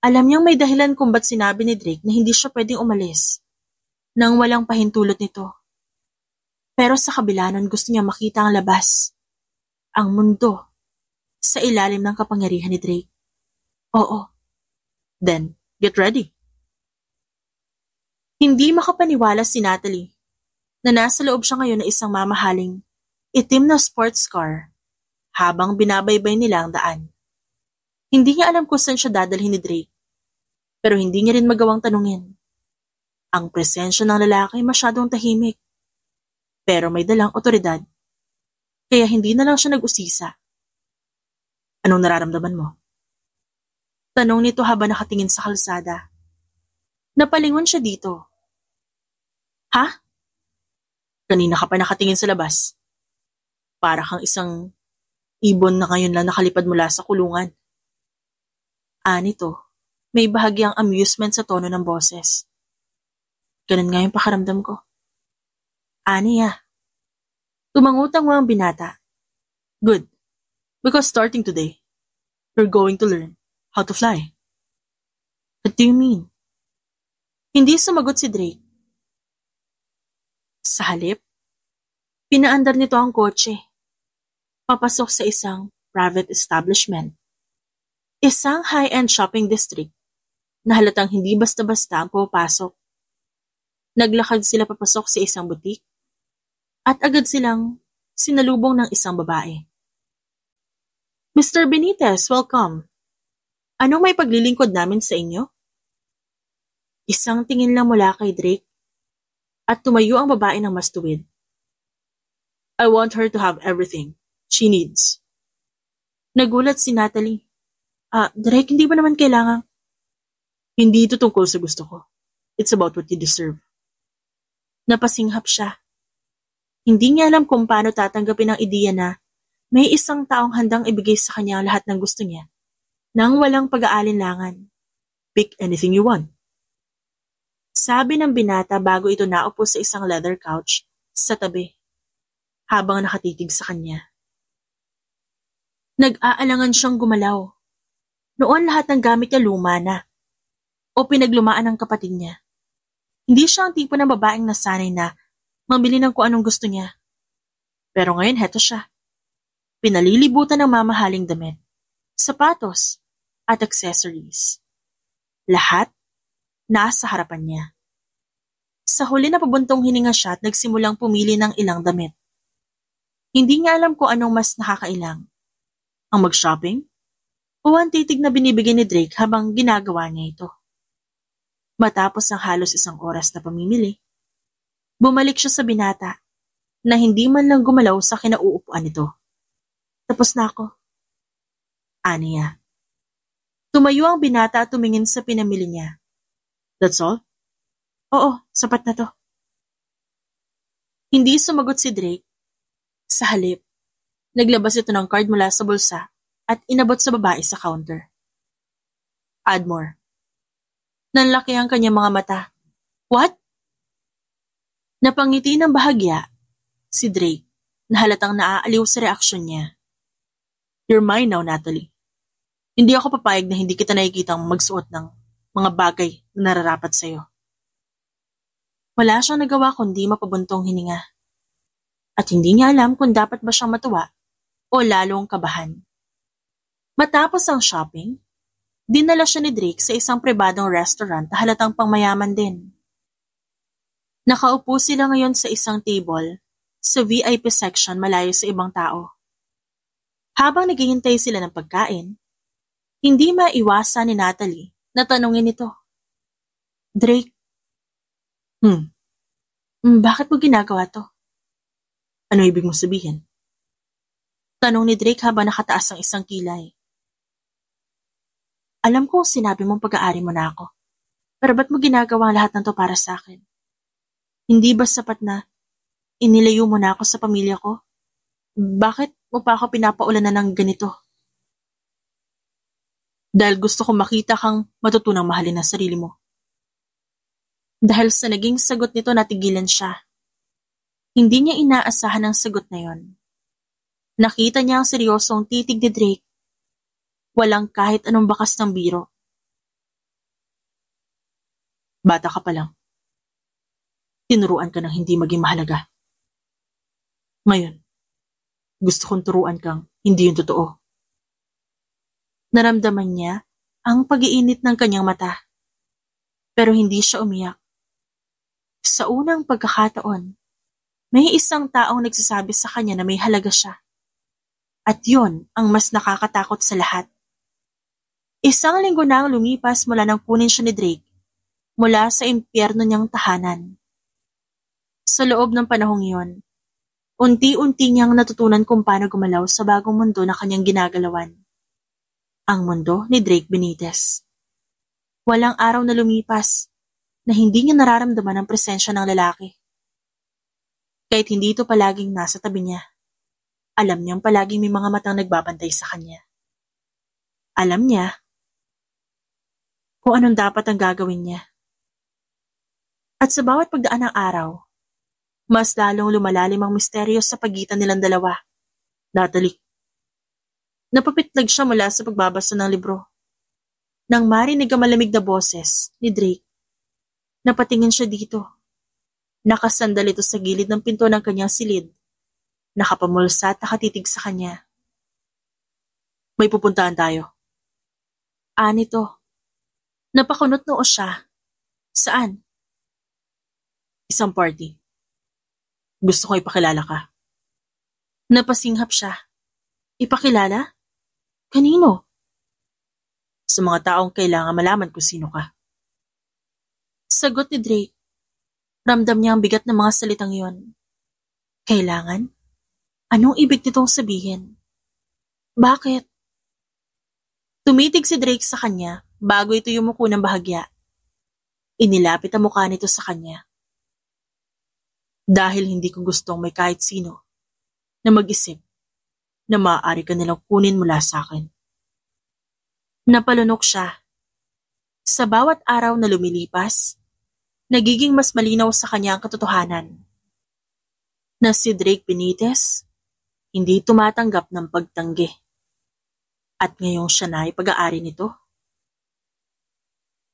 Alam niyang may dahilan kung ba't sinabi ni Drake na hindi siya pwedeng umalis nang walang pahintulot nito. Pero sa kabila nun gusto niya makita ang labas, ang mundo, sa ilalim ng kapangyarihan ni Drake. Oo. Then, get ready. Hindi makapaniwala si Natalie na nasa loob siya ngayon na isang mamahaling itim na sports car habang binabaybay nila ang daan. Hindi niya alam kung saan siya dadalhin ni Drake, pero hindi niya rin magawang tanungin. Ang presensya ng lalaki masyadong tahimik, pero may dalang otoridad, kaya hindi na lang siya nag-usisa. Anong nararamdaman mo? Tanong nito habang nakatingin sa kalsada. Napalingon siya dito. Ha? Kanina ka pa nakatingin sa labas. Para kang isang ibon na ngayon lang nakalipad mula sa kulungan. Nito, may bahagyang amusement sa tono ng boses. Ganun nga yung pakaramdam ko. Niya. Tumangutang ang binata. Good. Because starting today, you're going to learn how to fly. What do you mean? Hindi sumagot si Drake. Sa halip, pinaandar nito ang kotse. Papasok sa isang private establishment. Isang high-end shopping district na halatang hindi basta-basta ang pupasok. Naglakad sila papasok sa isang butik at agad silang sinalubong ng isang babae. Mr. Benitez, welcome. Anong may paglilingkod namin sa inyo? Isang tingin lang mula kay Drake at tumayo ang babae ng mastuwid. I want her to have everything she needs. Nagulat si Natalie. Drake, hindi ba naman kailangan? Hindi ito tungkol sa gusto ko. It's about what you deserve. Napasinghap siya. Hindi niya alam kung paano tatanggapin ang ideya na may isang taong handang ibigay sa kanya ang lahat ng gusto niya nang walang pag-aalinlangan. Pick anything you want. Sabi ng binata bago ito naupo sa isang leather couch sa tabi habang nakatitig sa kanya. Nag-aalangan siyang gumalaw. Noon lahat ng gamit niya luma na o pinaglumaan ng kapatid niya. Hindi siya ang tipo ng babaeng nasanay na mamili ng kung anong gusto niya. Pero ngayon heto siya. Pinalilibutan ng mamahaling damit, sapatos, at accessories. Lahat nasa harapan niya. Sa huli na pabuntong hininga siya at nagsimulang pumili ng ilang damit. Hindi niya alam kung anong mas nakakailang. Ang mag-shopping o ang titig na binibigay ni Drake habang ginagawa niya ito. Matapos ang halos isang oras na pamimili, bumalik siya sa binata na hindi man lang gumalaw sa kinauupuan nito. Tapos na ako. Niya. Tumayo ang binata at tumingin sa pinamili niya. That's all? Oo, sapat na to. Hindi sumagot si Drake. Sa halip, naglabas ito ng card mula sa bulsa at inabot sa babae sa counter. Add more. Nanlaki ang kanyang mga mata. What? Napangiti ng bahagya si Drake na halatang naaaliw sa reaksyon niya. You're mine now, Natalie. Hindi ako papayag na hindi kita nakikitang magsuot ng mga bagay na nararapat sa'yo. Wala siyang nagawa kundi mapabuntong hininga. At hindi niya alam kung dapat ba siyang matuwa o lalong kabahan. Matapos ang shopping, dinala siya ni Drake sa isang pribadong restaurant na halatang pangmayaman din. Nakaupo sila ngayon sa isang table sa VIP section malayo sa ibang tao. Habang naghihintay sila ng pagkain, hindi maiwasan ni Natalie na tanungin ito. Drake, bakit mo ginagawa to? Ano ibig mong sabihin? Tanong ni Drake habang nakataas ang isang kilay. Alam ko sinabi mong pag-aari mo na ako, pero ba't mo ginagawa lahat ng to para sa akin? Hindi ba sapat na inilayo mo na ako sa pamilya ko? Bakit mo pa ako pinapaulanan ng ganito? Dahil gusto kong makita kang matutunang mahalin ang sarili mo. Dahil sa naging sagot nito natigilan siya. Hindi niya inaasahan ang sagot na yon. Nakita niya ang seryosong titig ni Drake. Walang kahit anong bakas ng biro. Bata ka pa lang. Tinuruan ka ng hindi maging mahalaga. Ngayon, gusto kong turuan kang hindi yung totoo. Naramdaman niya ang pag-iinit ng kanyang mata, pero hindi siya umiyak. Sa unang pagkakataon, may isang taong nagsasabi sa kanya na may halaga siya. At yon ang mas nakakatakot sa lahat. Isang linggo na ang lumipas mula nang kunin siya ni Drake mula sa impyerno niyang tahanan. Sa loob ng panahong iyon, unti-unti niyang natutunan kung paano gumalaw sa bagong mundo na kanyang ginagalawan. Ang mundo ni Drake Benitez. Walang araw na lumipas na hindi niya nararamdaman ang presensya ng lalaki. Kahit hindi ito palaging nasa tabi niya, alam niyang palaging may mga matang nagbabantay sa kanya. Alam niya kung anong dapat ang gagawin niya. At sa bawat pagdaan ng araw, mas lalong lumalalim ang misteryo sa pagitan nilang dalawa. Natalie. Napapitlag siya mula sa pagbabasa ng libro. Nang marinig ang malamig na boses ni Drake, napatingin siya dito. Nakasandal ito sa gilid ng pinto ng kanyang silid. Nakapamulsa at nakatitig sa kanya. May pupuntahan tayo. Nito. Napakunot noo siya. Saan? Isang party. Gusto ko ipakilala ka. Napasinghap siya. Ipakilala? Kanino? Sa mga taong kailangan malaman kung sino ka. Sagot ni Drake. Ramdam niya ang bigat ng mga salitang yon. Kailangan? Anong ibig nitong sabihin? Bakit? Tumitig si Drake sa kanya bago ito yumuko ng bahagya. Inilapit ang mukha nito sa kanya. Dahil hindi ko gustong may kahit sino na mag-isip na maaari ka nilang kunin mula sa akin. Napalunok siya. Sa bawat araw na lumilipas, nagiging mas malinaw sa kanya ang katotohanan. Na si Drake Benitez, hindi tumatanggap ng pagtanggi. At ngayong siya na ay pag-aari nito.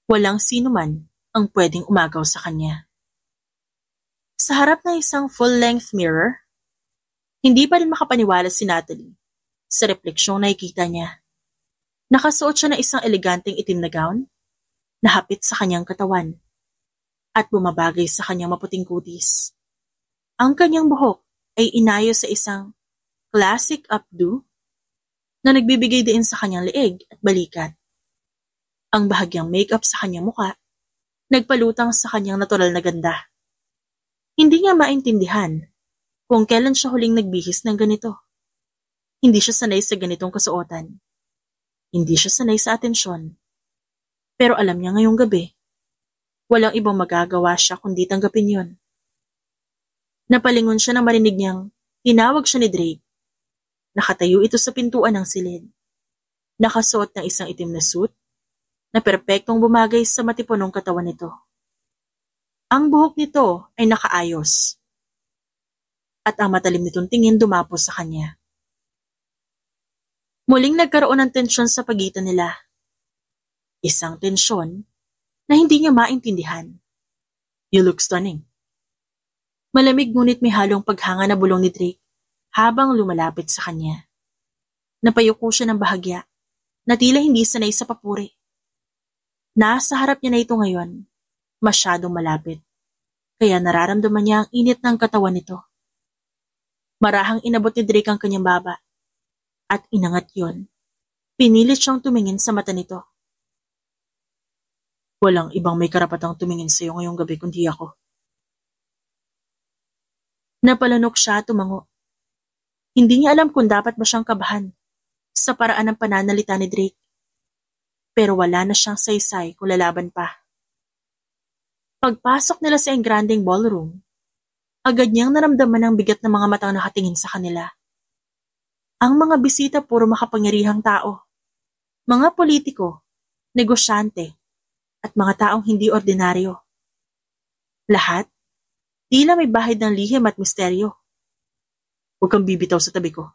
Walang sino man ang pwedeng umagaw sa kanya. Sa harap ng isang full-length mirror, hindi pa rin makapaniwala si Natalie sa refleksyong nakikita niya. Nakasuot siya ng isang eleganteng itim na gown na hapit sa kanyang katawan at bumabagay sa kanyang maputing kutis. Ang kanyang buhok ay inayos sa isang classic updo na nagbibigay din sa kanyang leeg at balikat. Ang bahagyang makeup sa kanyang muka nagpalutang sa kanyang natural na ganda. Hindi niya maintindihan kung kailan siya huling nagbihis ng ganito. Hindi siya sanay sa ganitong kasuotan. Hindi siya sanay sa atensyon. Pero alam niya ngayong gabi, walang ibang magagawa siya kundi tanggapin yon. Napalingon siya nang marinig niyang tinawag siya ni Drake. Nakatayo ito sa pintuan ng silid. Nakasuot ng isang itim na suit na perpektong bumagay sa matipunong katawan nito. Ang buhok nito ay nakaayos at ang matalim nitong tingin dumapos sa kanya. Muling nagkaroon ng tensyon sa pagitan nila. Isang tensyon na hindi niya maintindihan. You look stunning. Malamig ngunit may halong paghanga na bulong ni Drake habang lumalapit sa kanya. Napayuko siya ng bahagya na tila hindi sanay sa papuri. Nasa harap niya na ito ngayon, masyadong malapit, kaya nararamdaman niya ang init ng katawan nito. Marahang inabot ni Drake ang kanyang baba, at inangat yon. Pinilit siyang tumingin sa mata nito. Walang ibang may karapatang tumingin sa iyo ngayong gabi kundi ako. Napalanok siya at tumango. Hindi niya alam kung dapat ba siyang kabahan sa paraan ng pananalita ni Drake. Pero wala na siyang saysay kung lalaban pa. Pagpasok nila sa engrandeng ballroom, agad niyang naramdaman ang bigat ng mga matang nakatingin sa kanila. Ang mga bisita puro makapangyarihang tao, mga politiko, negosyante, at mga taong hindi ordinaryo. Lahat, tila may bahid ng lihim at misteryo. Huwag kang bibitaw sa tabi ko.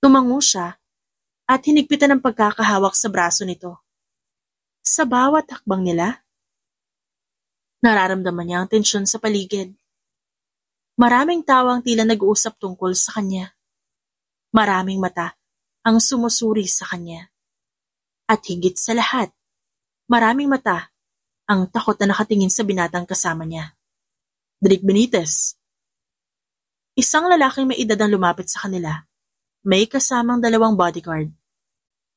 Tumango siya at hinigpitan ng pagkakahawak sa braso nito. Sa bawat hakbang nila, nararamdaman niya ang tensyon sa paligid. Maraming tao ang tila nag-uusap tungkol sa kanya. Maraming mata ang sumusuri sa kanya. At higit sa lahat, maraming mata ang takot na nakatingin sa binatang kasama niya. Drake Benitez. Isang lalaking may edad ang lumapit sa kanila. May kasamang 2 bodyguard.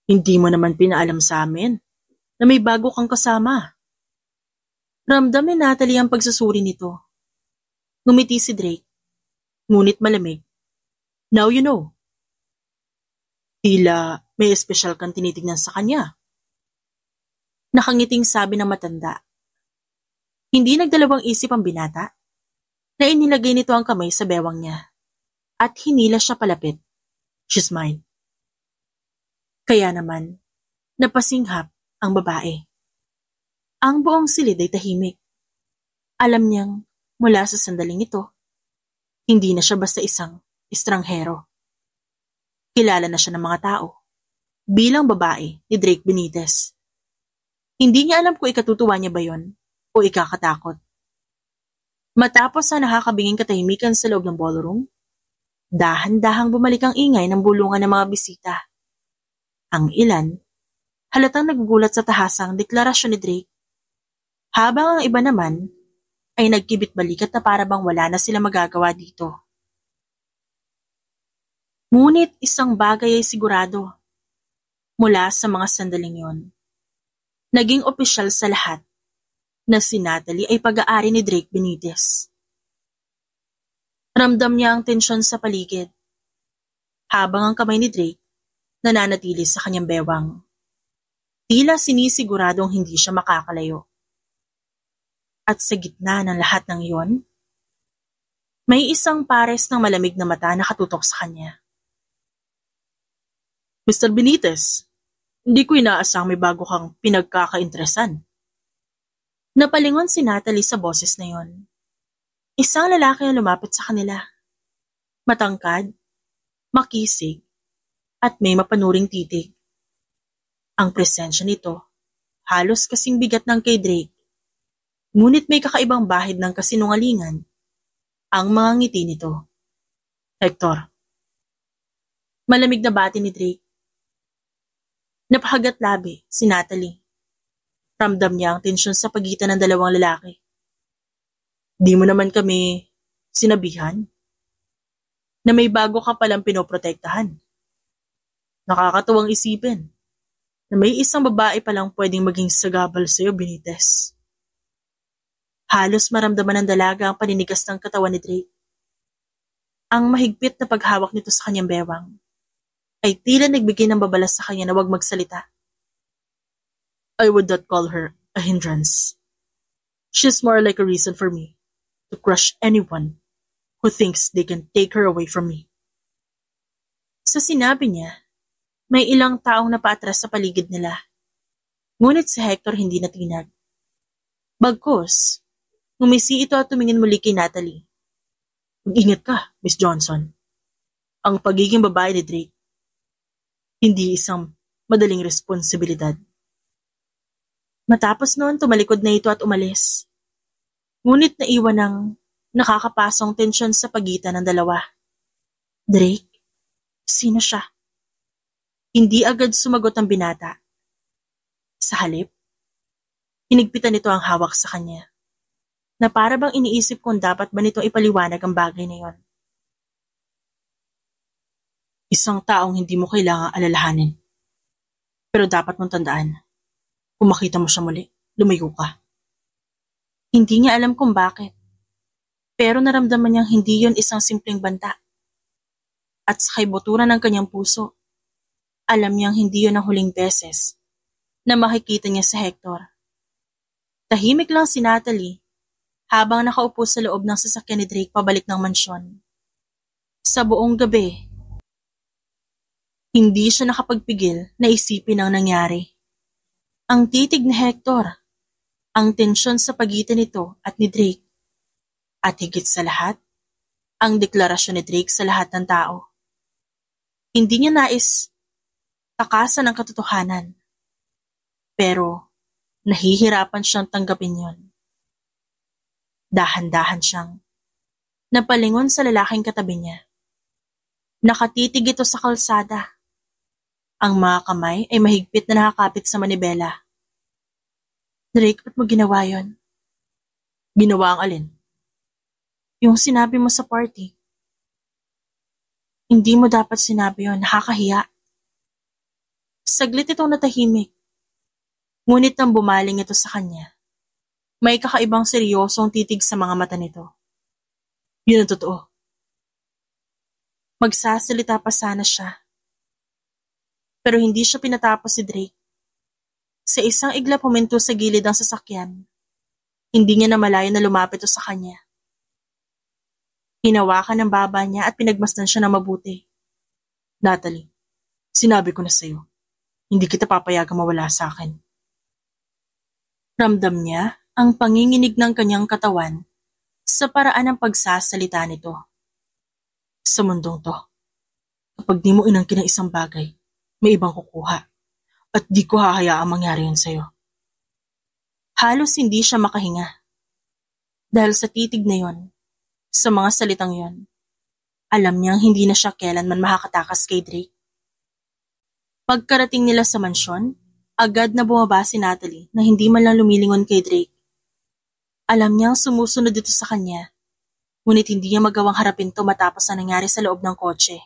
Hindi mo naman pinaalam sa amin na may bago kang kasama. Ramdam ni Natalie ang pagsusuri nito. Ngumiti si Drake, ngunit malamig. Now you know. Tila may espesyal kang tinitignan sa kanya. Nakangiting sabi ng matanda. Hindi nagdalawang isip ang binata na inilagay nito ang kamay sa bewang niya at hinila siya palapit. She's mine. Kaya naman, napasinghap ang babae. Ang buong silid ay tahimik. Alam niyang mula sa sandaling ito, hindi na siya basta isang estranghero. Kilala na siya ng mga tao bilang babae ni Drake Benitez. Hindi niya alam kung ikatutuwa niya ba yon o ikakatakot. Matapos sa nakakabinging katahimikan sa loob ng ballroom, dahan-dahang bumalik ang ingay ng bulungan ng mga bisita. Ang ilan, halatang nagugulat sa tahasang deklarasyon ni Drake, habang ang iba naman ay nagkibit balikat na para bang wala na sila magagawa dito. Ngunit isang bagay ay sigurado. Mula sa mga sandaling yon, naging opisyal sa lahat na si Natalie ay pag-aari ni Drake Benitez. Ramdam niya ang tensyon sa paligid, habang ang kamay ni Drake nananatili sa kanyang bewang. Tila sinisiguradong hindi siya makakalayo. At sa gitna ng lahat ng iyon, may isang pares ng malamig na mata na katutok sa kanya. Mr. Benitez, hindi ko inaasang may bago kang pinagkakainteresan. Napalingon si Natalie sa boses na yon. Isang lalaki ang lumapit sa kanila. Matangkad, makisig, at may mapanuring titig. Ang presensya nito, halos kasing bigat ng kay Drake. Ngunit may kakaibang bahid ng kasinungalingan ang mga ngiti nito. Hector. Malamig na bati ni Drake. Napahagat labi si Natalie. Ramdam niya ang tensyon sa pagitan ng 2 lalaki. Di mo naman kami sinabihan na may bago ka palang pinoprotektahan. Nakakatuwang isipin na may isang babae palang pwedeng maging sagabal sa'yo, Benitez. Halos maramdaman ng dalaga ang paninigas ng katawan ni Drake. Ang mahigpit na paghawak nito sa kanyang bewang ay tila nagbigay ng babala sa kanya na huwag magsalita. I would not call her a hindrance. She's more like a reason for me to crush anyone who thinks they can take her away from me. Sa sinabi niya, may ilang taong napaatras sa paligid nila. Ngunit si Hector hindi natinag. Bagkus, ngumisi ito at tumingin muli kay Natalie. Mag-ingat ka, Miss Johnson. Ang pagiging babae ni Drake, hindi isang madaling responsibilidad. Matapos noon, tumalikod na ito at umalis. Ngunit naiwan ng nakakapasong tensyon sa pagitan ng dalawa. Drake? Sino siya? Hindi agad sumagot ang binata. Sa halip, hinigpitan nito ang hawak sa kanya, na para bang iniisip kung dapat ba nito ipaliwanag ang bagay na yon. Isang taong hindi mo kailangang alalahanin. Pero dapat mong tandaan, kung makita mo siya muli, lumayo ka. Hindi niya alam kung bakit, pero naramdaman niyang hindi yon isang simpleng banta. At sa kaibuturan ng kanyang puso, alam niyang hindi yon ang huling beses na makikita niya si Hector. Tahimik lang si Natalie habang nakaupo sa loob ng sasakyan ni Drake pabalik ng mansyon. Sa buong gabi, hindi siya nakapagpigil na isipin ang nangyari. Ang titig ni Hector, ang tensyon sa pagitan nito at ni Drake, at higit sa lahat, ang deklarasyon ni Drake sa lahat ng tao. Hindi niya nais takasan ang katotohanan, pero nahihirapan siyang tanggapin yon. Dahan-dahan siyang napalingon sa lalaking katabi niya. Nakatitig ito sa kalsada. Ang mga kamay ay mahigpit na nakakapit sa manibela. Drake, ba't mo ginawa yon? Ginawa ang alin? Yung sinabi mo sa party. Hindi mo dapat sinabi yon, nakakahiya. Saglit itong natahimik. Ngunit nang bumaling ito sa kanya, may kakaibang seryosong titig sa mga mata nito. Yun ang totoo. Magsasalita pa sana siya. Pero hindi siya pinatapos si Drake. Sa isang iglap huminto sa gilid ang sasakyan. Hindi niya namalayan na lumapit ito sa kanya. Hinawakan ng baba niya at pinagmasdan siya na mabuti. Natalie, sinabi ko na sa'yo, hindi kita papayagang mawala sa akin. Ramdam niya ang panginginig ng kanyang katawan sa paraan ng pagsasalita nito. Sa mundong to, kapag di mo inangkin ang isang bagay, may ibang kukuha. At di ko hahayaang mangyari yun sa'yo. Halos hindi siya makahinga. Dahil sa titig na yon, sa mga salitang yon, alam niyang hindi na siya kailanman makakatakas kay Drake. Pagkarating nila sa mansyon, agad na bumaba si Natalie na hindi man lang lumilingon kay Drake. Alam niyang sumusunod dito sa kanya, ngunit hindi niya magawang harapin to matapos na nangyari sa loob ng kotse.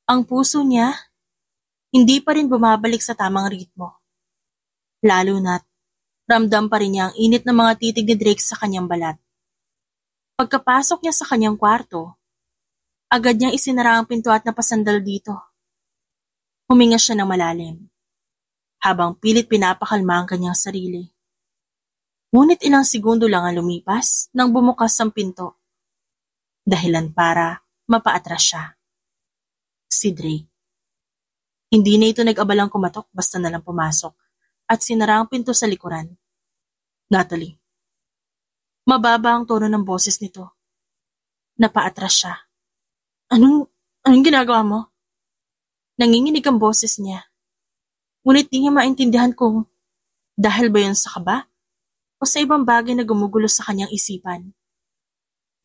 Ang puso niya, hindi pa rin bumabalik sa tamang ritmo. Lalo na't ramdam pa rin niya ang init ng mga titig ni Drake sa kanyang balat. Pagkapasok niya sa kanyang kwarto, agad niyang isinara ang pinto at napasandal dito. Huminga siya ng malalim, habang pilit pinapakalma ang kanyang sarili. Ngunit ilang segundo lang ang lumipas nang bumukas ang pinto. Dahilan para mapaatras siya. Si Drake. Hindi na ito nag-abalang kumatok basta nalang pumasok at sinara ang pinto sa likuran. Natalie. Mababa ang tono ng boses nito. Napaatras siya. Anong ginagawa mo? Nanginginig ang boses niya. Ngunit di niya maintindihan kung dahil ba yun sa kaba o sa ibang bagay na gumugulo sa kanyang isipan.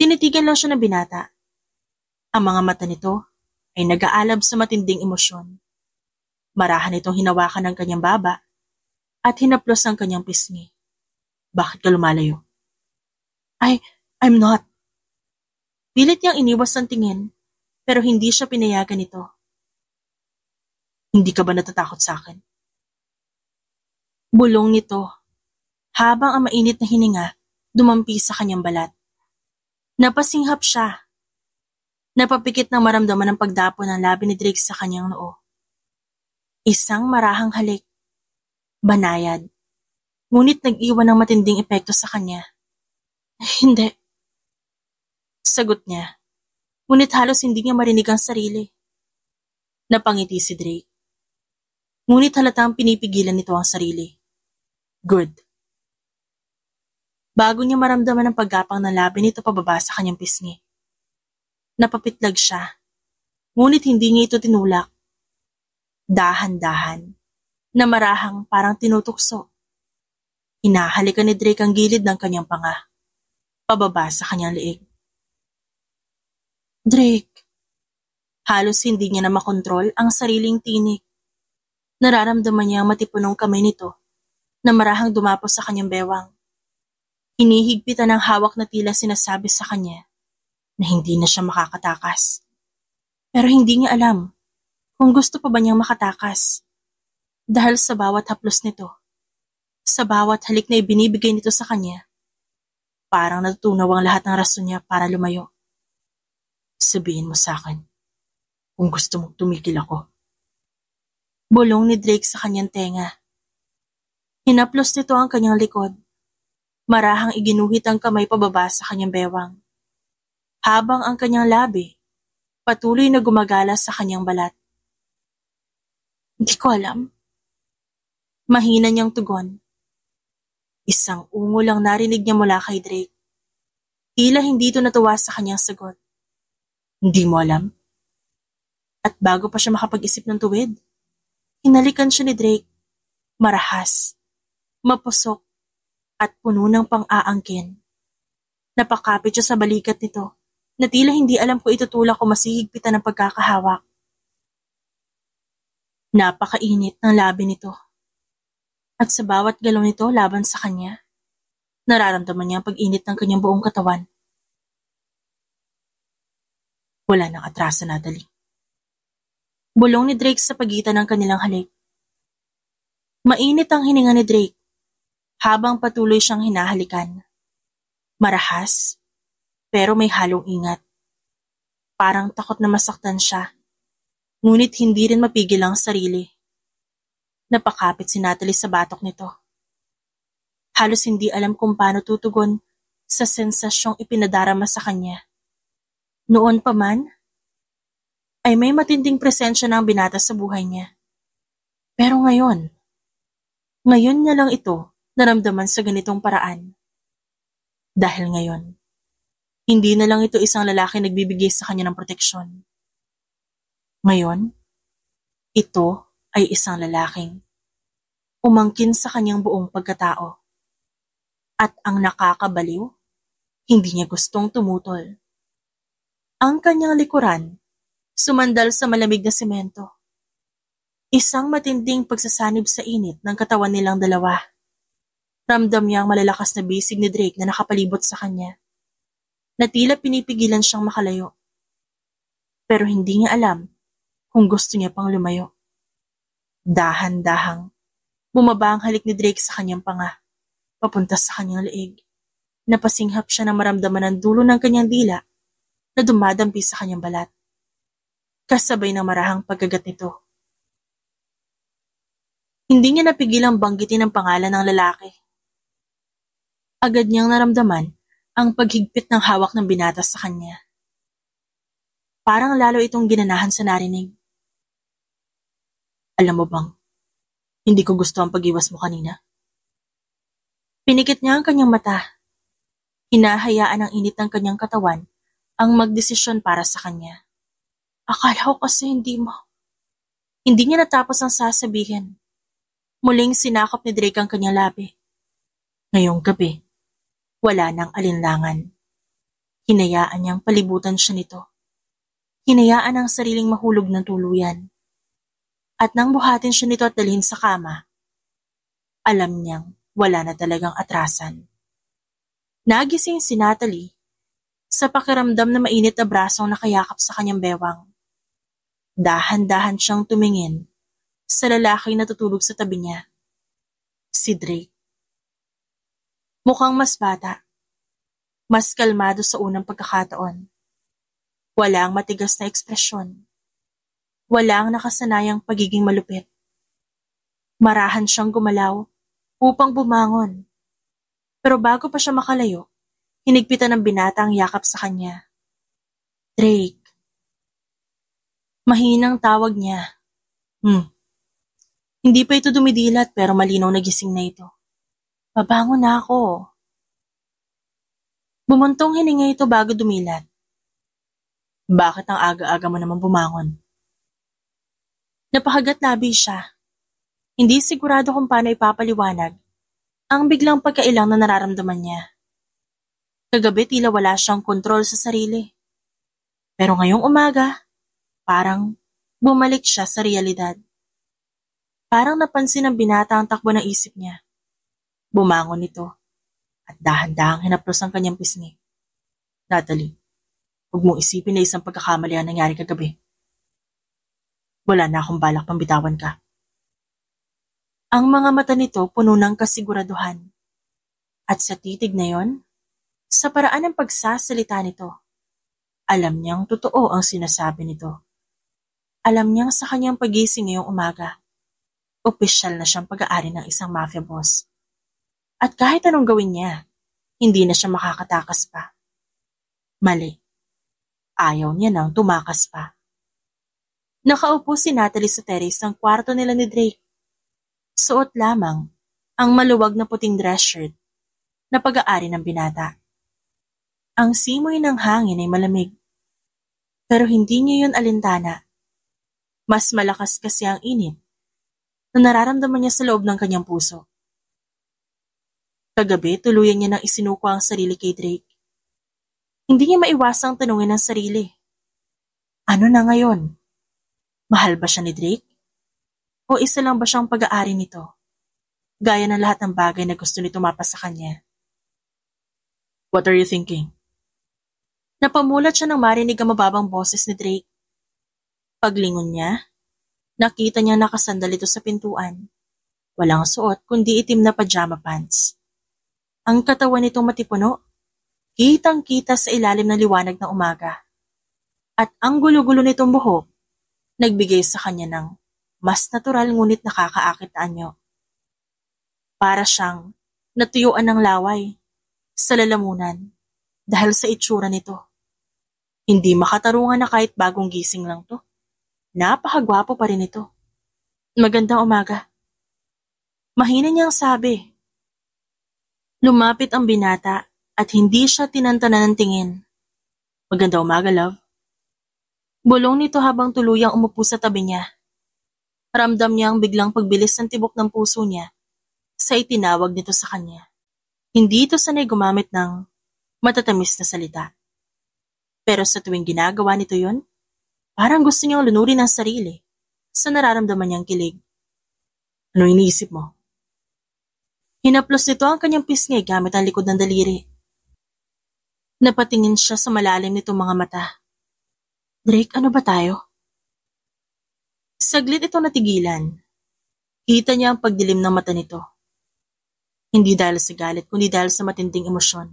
Tinitigan lang siya ng binata. Ang mga mata nito ay nag-aalab sa matinding emosyon. Marahan itong hinawakan ng kanyang baba at hinaplos ang kanyang pisngi. Bakit ka lumalayo? I'm not. Pilit niyang iniwas ang tingin pero hindi siya pinayagan nito. Hindi ka ba natatakot sa akin? Bulong nito habang ang mainit na hininga dumampi sa kanyang balat. Napasinghap siya. Napapikit ng maramdaman ng pagdapo ng labi ni Drake sa kanyang noo. Isang marahang halik. Banayad. Ngunit nag-iwan ng matinding epekto sa kanya. Hindi. Sagot niya. Ngunit halos hindi niya marinig ang sarili. Napangiti si Drake. Ngunit halatang pinipigilan nito ang sarili. Good. Bago niya maramdaman ang paggapang ng labi nito pababa sa kanyang pisngi. Napapitlag siya. Ngunit hindi niya ito tinulak. Dahan-dahan. Na marahang parang tinutukso. Hinahalikan ni Drake ang gilid ng kanyang panga. Pababa sa kanyang liig. Drake. Halos hindi niya na makontrol ang sariling tinik. Nararamdaman niya ang matipunong kamay nito na marahang dumapos sa kanyang bewang. Hinihigpitan ng hawak na tila sinasabi sa kanya na hindi na siya makakatakas. Pero hindi niya alam kung gusto pa ba niyang makatakas. Dahil sa bawat haplos nito, sa bawat halik na ibinibigay nito sa kanya, parang natutunaw ang lahat ng rason niya para lumayo. Sabihin mo sa akin, kung gusto mong tumigil ako. Bulong ni Drake sa kanyang tenga. Hinaplos nito ang kanyang likod. Marahang iginuhit ang kamay pababa sa kanyang bewang. Habang ang kanyang labi, patuloy na gumagala sa kanyang balat. Hindi ko alam. Mahina niyang tugon. Isang ungol ang narinig niya mula kay Drake. Tila hindi ito natuwa sa kanyang sagot. Hindi mo alam? At bago pa siya makapag-isip ng tuwid, hinalikan siya ni Drake. Marahas, mapusok, at puno ng pang-aangkin. Napakapit siya sa balikat nito na tila hindi alam ko itutulak o masihigpitan ng pagkakahawak. Napakainit ng labi nito. At sa bawat galaw nito laban sa kanya, nararamdaman niya ang pag-init ng kanyang buong katawan. Wala nang atraso, Natalie. Bulong ni Drake sa pagitan ng kanilang halik. Mainit ang hininga ni Drake habang patuloy siyang hinahalikan. Marahas, pero may halong ingat. Parang takot na masaktan siya, ngunit hindi rin mapigil ang sarili. Napakapit si Natalie sa batok nito. Halos hindi alam kung paano tutugon sa sensasyong ipinadarama sa kanya. Noon pa man, ay may matinding presensya ng binata sa buhay niya. Pero ngayon niya lang ito naramdaman sa ganitong paraan. Dahil ngayon, hindi na lang ito isang lalaki nagbibigay sa kanya ng proteksyon. Ngayon, ito ay isang lalaking umangkin sa kanyang buong pagkatao. At ang nakakabaliw, hindi niya gustong tumutol. Ang kanyang likuran, sumandal sa malamig na semento. Isang matinding pagsasanib sa init ng katawan nilang dalawa. Ramdam niya ang malalakas na bisig ni Drake na nakapalibot sa kanya, na tila pinipigilan siyang makalayo. Pero hindi niya alam kung gusto niya pang lumayo. Dahan-dahang, bumaba ang halik ni Drake sa kanyang panga, papunta sa kanyang leeg. Napasinghap siya na maramdaman ang dulo ng kanyang dila na dumadampi sa kanyang balat. Kasabay ng marahang pagkagat nito. Hindi niya napigilang banggitin ang pangalan ng lalaki. Agad niyang naramdaman ang paghigpit ng hawak ng binata sa kanya. Parang lalo itong ginanahan sa narinig. Alam mo bang, hindi ko gusto ang pag-iwas mo kanina. Pinikit niya ang kanyang mata. Hinahayaan ang init ng kanyang katawan ang magdesisyon para sa kanya. Akala ko kasi hindi mo. Hindi niya natapos ang sasabihin. Muling sinakop ni Drake ang kanyang labi. Ngayong gabi, wala nang alinlangan. Hinayaan niyang palibutan siya nito. Hinayaan ang sariling mahulog ng tuluyan. At nang buhatin siya nito at dalhin sa kama, alam niyang wala na talagang atrasan. Nagising si Natalie sa pakiramdam na mainit na brasong nakayakap sa kanyang bewang. Dahan-dahan siyang tumingin sa lalaking natutulog sa tabi niya. Si Drake. Mukhang mas bata. Mas kalmado sa unang pagkakataon. Walang matigas na ekspresyon. Walang nakasanayang pagiging malupit. Marahan siyang gumalaw upang bumangon. Pero bago pa siya makalayo, hinigpitan ng binata ang yakap sa kanya. Drake. Mahinang tawag niya. Hindi pa ito dumidilat pero malinaw na gising na ito. Babangon na ako. Bumuntong hininga ito bago dumilat. Bakit ang aga-aga mo naman bumangon? Napakagat labi siya. Hindi sigurado kung paano ipapaliwanag ang biglang pagkailang na nararamdaman niya. Kagabi tila wala siyang kontrol sa sarili. Pero ngayong umaga, parang bumalik siya sa realidad. Parang napansin ng binata ang takbo ng isip niya. Bumangon ito at dahan-dahang hinaplos ang kanyang pisngi. Natalie, huwag mong isipin na isang pagkakamali ang nangyari kagabi. Wala na akong balak pang bitawan ka. Ang mga mata nito puno ng kasiguraduhan. At sa titig na yon, sa paraan ng pagsasalita nito, alam niyang totoo ang sinasabi nito. Alam niyang sa kanyang pagising ngayong umaga, opisyal na siyang pag-aari ng isang mafia boss. At kahit anong gawin niya, hindi na siya makakatakas pa. Mali. Ayaw niya nang tumakas pa. Nakaupo si Natalie sa terrace ng kwarto nila ni Drake. Suot lamang ang maluwag na puting dress shirt na pag-aari ng binata. Ang simoy ng hangin ay malamig. Pero hindi niya yun alintana. Mas malakas kasi ang init na nararamdaman niya sa loob ng kanyang puso. Kagabi, tuluyan niya nang isinuko ang sarili kay Drake. Hindi niya maiwasang tanungin ang sarili. Ano na ngayon? Mahal ba siya ni Drake? O isa lang ba siyang pag-aari nito? Gaya ng lahat ng bagay na gusto nito mapa sa kanya. What are you thinking? Napamulat siya nang marinig ang mababang boses ni Drake. Paglingon niya, nakita niya nakasandal ito sa pintuan. Walang suot kundi itim na pajama pants. Ang katawan nitong matipuno, kitang-kita sa ilalim ng liwanag ng umaga. At ang gulo-gulo nitong buhok, nagbigay sa kanya ng mas natural ngunit nakakaakit na anyo. Para siyang natuyuan ng laway sa lalamunan dahil sa itsura nito. Hindi makatarungan na kahit bagong gising lang to. Napakagwapo pa rin ito. Magandang umaga. Mahina niyang sabi. Lumapit ang binata at hindi siya tinantanan ng tingin. Magandang umaga, love. Bulong nito habang tuluyang umupo sa tabi niya. Ramdam niya ang biglang pagbilis ng tibok ng puso niya sa itinawag nito sa kanya. Hindi ito sanay gumamit ng matatamis na salita. Pero sa tuwing ginagawa nito yon, parang gusto niyang lunurin ang sarili sa nararamdaman niyang kilig. Ano iniisip mo? Hinaplos nito ang kanyang pisngi gamit ang likod ng daliri. Napatingin siya sa malalim nitong mga mata. Drake, ano ba tayo? Saglit ito natigilan. Kita niya ang pagdilim ng mata nito. Hindi dahil sa galit, kundi dahil sa matinding emosyon.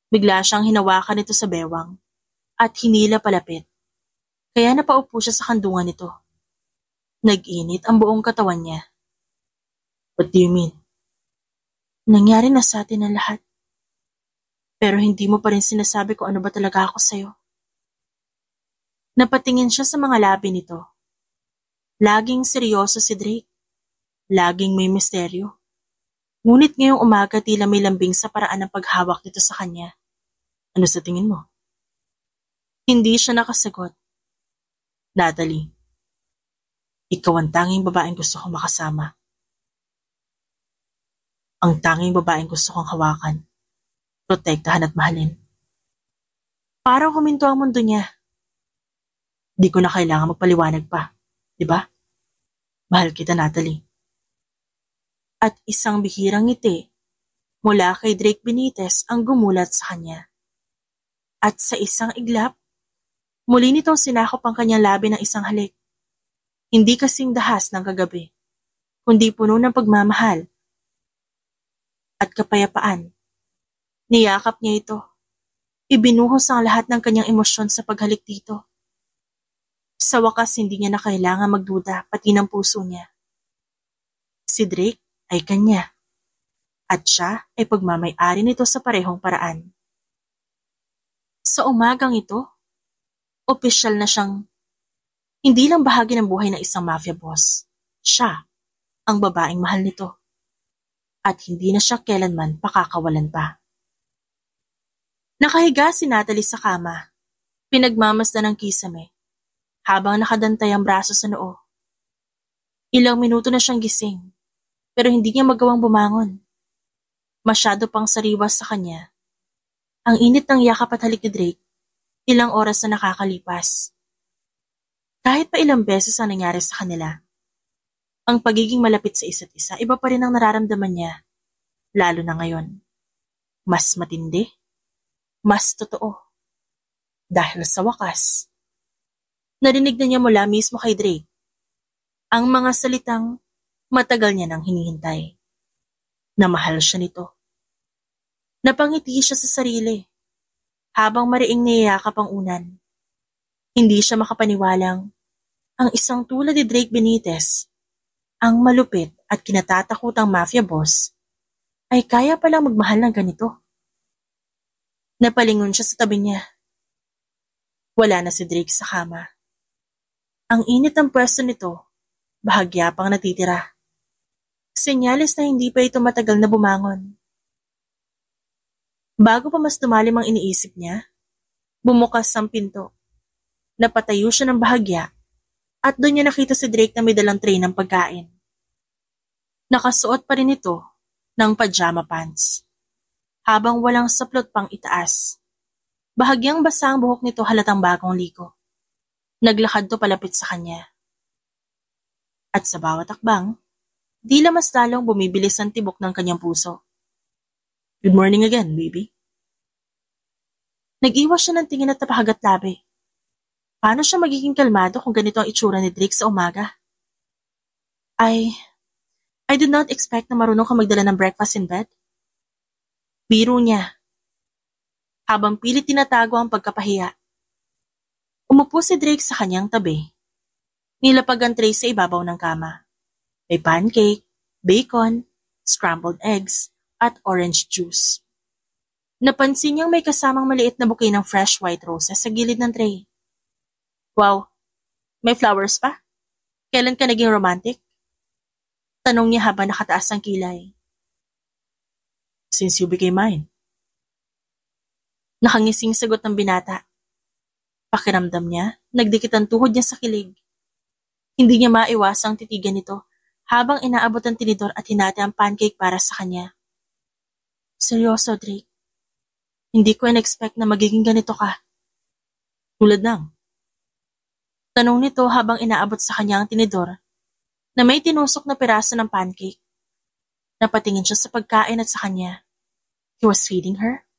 Bigla siyang hinawakan nito sa bewang at hinila palapit. Kaya napaupo siya sa kandungan nito. Nag-init ang buong katawan niya. What do you mean? Nangyari na sa atin ang lahat. Pero hindi mo pa rin sinasabi kung ano ba talaga ako sa'yo. Napatingin siya sa mga labi nito. Laging seryoso si Drake. Laging may misteryo. Ngunit ngayong umaga tila may lambing sa paraan ng paghawak nito sa kanya. Ano sa tingin mo? Hindi siya nakasagot. Natalie, ikaw ang tanging babaeng gusto kong makasama. Ang tanging babaeng gusto kong hawakan, protektahan at mahalin. Parang huminto ang mundo niya. Di ko na kailangan magpaliwanag pa, di ba? Mahal kita, Natalie. At isang bihirang ngiti mula kay Drake Benitez ang gumulat sa kanya. At sa isang iglap, muli nitong sinakop ang kanyang labi ng isang halik. Hindi kasing dahas ng kagabi, kundi puno ng pagmamahal at kapayapaan. Niyakap niya ito. Ibinuhos ang lahat ng kanyang emosyon sa paghalik dito. Sa wakas hindi niya na kailangan magduda pati ng puso niya. Si Drake ay kanya. At siya ay pagmamay-ari nito sa parehong paraan. Sa umagang ito, opisyal na siyang hindi lang bahagi ng buhay ng isang mafia boss. Siya ang babaeng mahal nito. At hindi na siya kailanman pakakawalan pa. Nakahiga si Natalie sa kama. Pinagmamasdan ng kisame habang nakadantay ang braso sa noo. Ilang minuto na siyang gising pero hindi niya magawang bumangon. Masyado pang sariwas sa kanya. Ang init ng yakap at halik ni Drake, ilang oras na nakakalipas. Kahit pa ilang beses ang nangyari sa kanila, ang pagiging malapit sa isa't isa, iba pa rin ang nararamdaman niya, lalo na ngayon. Mas matindi, mas totoo. Dahil sa wakas, narinig na niya mula mismo kay Drake ang mga salitang matagal niya nang hinihintay. Na mahal siya nito. Napangiti siya sa sarili habang mariing niyayakap ang unan. Hindi siya makapaniwalang ang isang tulad ni Drake Benitez, ang malupit at kinatatakutang mafia boss, ay kaya palang magmahal ng ganito. Napalingon siya sa tabi niya. Wala na si Drake sa kama. Ang init ng pwesto nito, bahagya pang natitira. Senyales na hindi pa ito matagal na bumangon. Bago pa mas tumalim ang iniisip niya, bumukas ang pinto. Napatayo siya ng bahagya at doon niya nakita si Drake na may dalang tray ng pagkain. Nakasuot pa rin ito ng pajama pants. Habang walang saplot pang itaas. Bahagyang basa ang buhok nito halatang bagong ligo. Naglakad to palapit sa kanya. At sa bawat akbang, tila mas lalong bumibilis ang tibok ng kanyang puso. Good morning again, baby. Nag-iwas siya ng tingin at napahagat labi. Paano siya magiging kalmado kung ganito ang itsura ni Drake sa umaga? I did not expect na marunong ka magdala ng breakfast in bed. Biro niya. Habang pilit tinatago ang pagkapahiya. Umupo si Drake sa kanyang tabi. Nilapag ang tray sa ibabaw ng kama. May pancake, bacon, scrambled eggs, at orange juice. Napansin niyang may kasamang maliit na bouquet ng fresh white roses sa gilid ng tray. Wow, may flowers pa? Kailan ka naging romantic? Tanong niya habang nakataas ang kilay. Since you became mine. Nakangising sagot ng binata. Pakiramdam niya, nagdikit ang tuhod niya sa kilig. Hindi niya maiwasang titigan nito habang inaabot ang tinidor at hinati ang pancake para sa kanya. Seryoso, Drake. Hindi ko in-expect na magiging ganito ka. Tulad ng? Tanong nito habang inaabot sa kanya ang tinidor na may tinusok na piraso ng pancake. Napatingin siya sa pagkain at sa kanya. He was feeding her.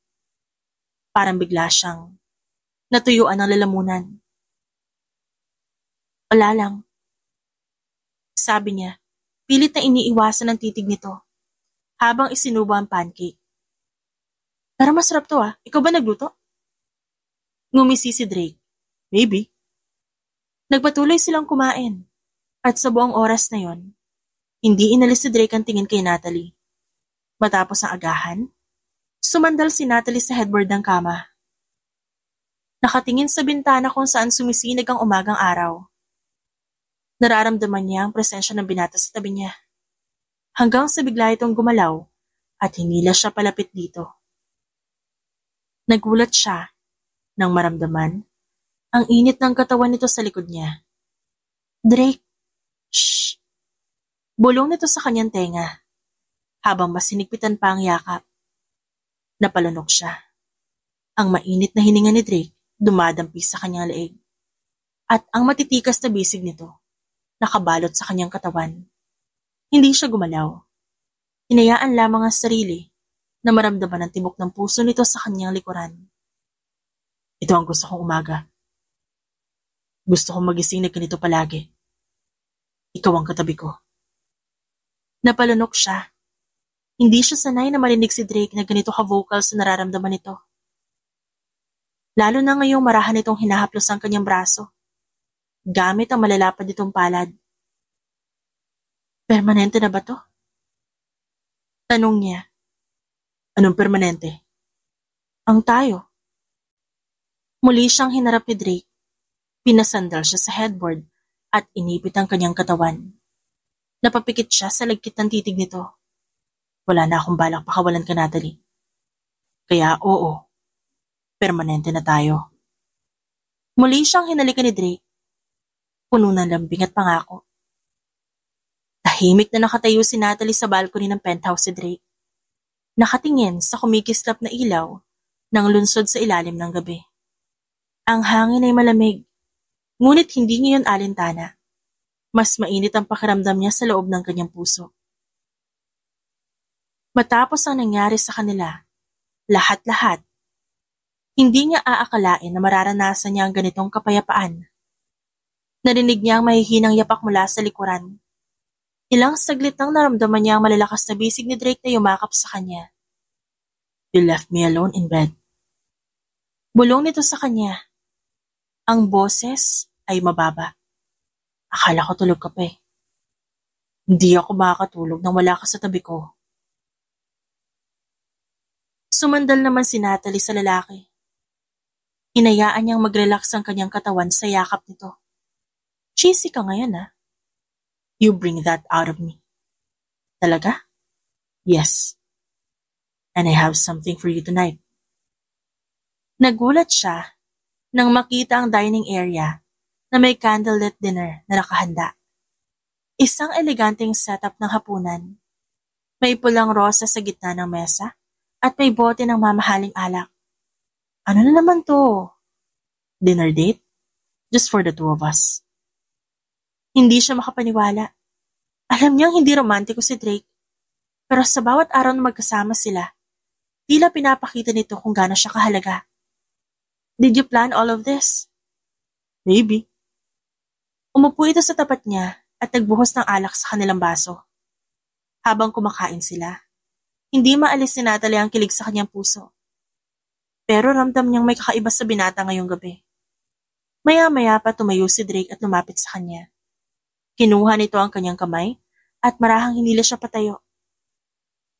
Parang bigla siyang natuyuan ng lalamunan. Wala lang. Sabi niya, pilit na iniiwasan ng titig nito habang isinubo ang pancake. Pero masarap to ah. Ikaw ba nagluto? Ngumisi si Drake. Maybe. Nagpatuloy silang kumain. At sa buong oras na yon, hindi inalis si Drake ang tingin kay Natalie. Matapos ang agahan, sumandal si Natalie sa headboard ng kama. Nakatingin sa bintana kung saan sumisinig ang umagang araw. Nararamdaman niya ang presensya ng binata sa tabi niya. Hanggang sa bigla itong gumalaw at hinila siya palapit dito. Nagulat siya nang maramdaman ang init ng katawan nito sa likod niya. Drake! Shh! Bulong nito sa kanyang tenga habang mas sinigpitan pa ang yakap. Napalunok siya. Ang mainit na hininga ni Drake dumadampi sa kanyang leeg. At ang matitikas na bisig nito nakabalot sa kanyang katawan. Hindi siya gumalaw. Hinayaan lamang ang sarili na maramdaman ang tibok ng puso nito sa kanyang likuran. Ito ang gusto kong umaga. Gusto kong magising na ganito palagi. Ikaw ang katabi ko. Napalunok siya. Hindi siya sanay na marinig si Drake na ganito ka-vocal sa nararamdaman nito. Lalo na ngayong marahan itong hinahaplos ang kanyang braso. Gamit ang malalapad nitong palad. Permanente na ba to? Tanong niya. Anong permanente? Ang tayo. Muli siyang hinarap ni Drake. Pinasandal siya sa headboard at inipit ang kanyang katawan. Napapikit siya sa lagkit ng titig nito. Wala na akong balak pakawalan ka, Natalie. Kaya oo, permanente na tayo. Muli siyang hinalikan ni Drake. Puno ng lambing at pangako. Tahimik na nakatayo si Natalie sa balcony ng penthouse si Drake. Nakatingin sa kumikislap na ilaw ng lunsod sa ilalim ng gabi. Ang hangin ay malamig, ngunit hindi ngayon alintana. Mas mainit ang pakiramdam niya sa loob ng kanyang puso. Matapos ang nangyari sa kanila, lahat-lahat, hindi niya aakalain na mararanasan niya ang ganitong kapayapaan. Narinig niya ang mahihinang yapak mula sa likuran. Ilang saglit nang naramdaman niya ang malalakas na bisig ni Drake na yumakap sa kanya. You left me alone in bed. Bulong nito sa kanya. Ang boses ay mababa. Akala ko tulog ka pa eh. Hindi ako makakatulog nang wala ka sa tabi ko. Sumandal naman si Natalie sa lalaki. Hinayaan niyang mag-relax ang kanyang katawan sa yakap nito. Cheesy ka ngayon ah. You bring that out of me. Talaga? Yes. And I have something for you tonight. Nagulat siya nang makita ang dining area na may candlelit dinner na nakahanda. Isang eleganteng setup ng hapunan. May pulang rosa sa gitna ng mesa at may bote ng mamahaling alak. Ano na naman to? Dinner date? Just for the two of us. Hindi siya makapaniwala. Alam niyang hindi romantiko si Drake, pero sa bawat araw na magkasama sila, tila pinapakita nito kung gaano siya kahalaga. Did you plan all of this? Maybe. Umupo ito sa tapat niya at nagbuhos ng alak sa kanilang baso. Habang kumakain sila, hindi maalis ni Natalie ang kilig sa kanyang puso. Pero ramdam niyang may kakaiba sa binata ngayong gabi. Maya-maya pa tumayo si Drake at lumapit sa kanya. Kinuha nito ang kanyang kamay at marahang hinila siya patayo.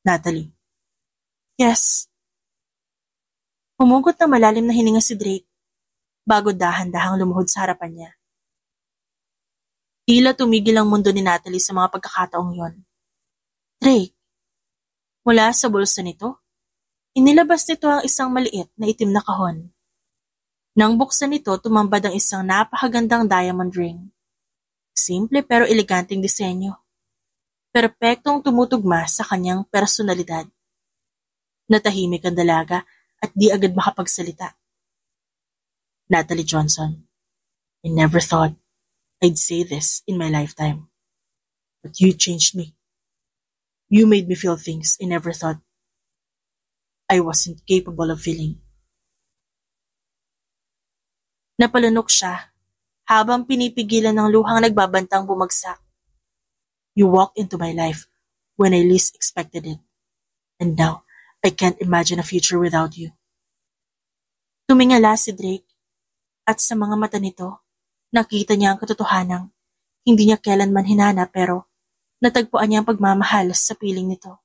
Natalie. Yes. Humugot ng malalim na hininga si Drake bago dahan-dahang lumuhod sa harapan niya. Tila tumigil ang mundo ni Natalie sa mga pagkakataong yon. Drake. Mula sa bulsa nito, inilabas nito ang isang maliit na itim na kahon. Nang buksan nito, tumambad ang isang napakagandang diamond ring. Simple pero eleganteng disenyo. Perpektong tumutugma sa kanyang personalidad. Natahimik ang dalaga at di agad makapagsalita. Natalie Johnson, I never thought I'd say this in my lifetime. But you changed me. You made me feel things I never thought I wasn't capable of feeling. Napalunok siya habang pinipigilan ng luhang nagbabantang bumagsak. You walked into my life when I least expected it. And now, I can't imagine a future without you. Tumingala si Drake at sa mga mata nito, nakita niya ang katotohanang hindi niya kailanman hinana pero natagpuan niya ang pagmamahal sa piling nito.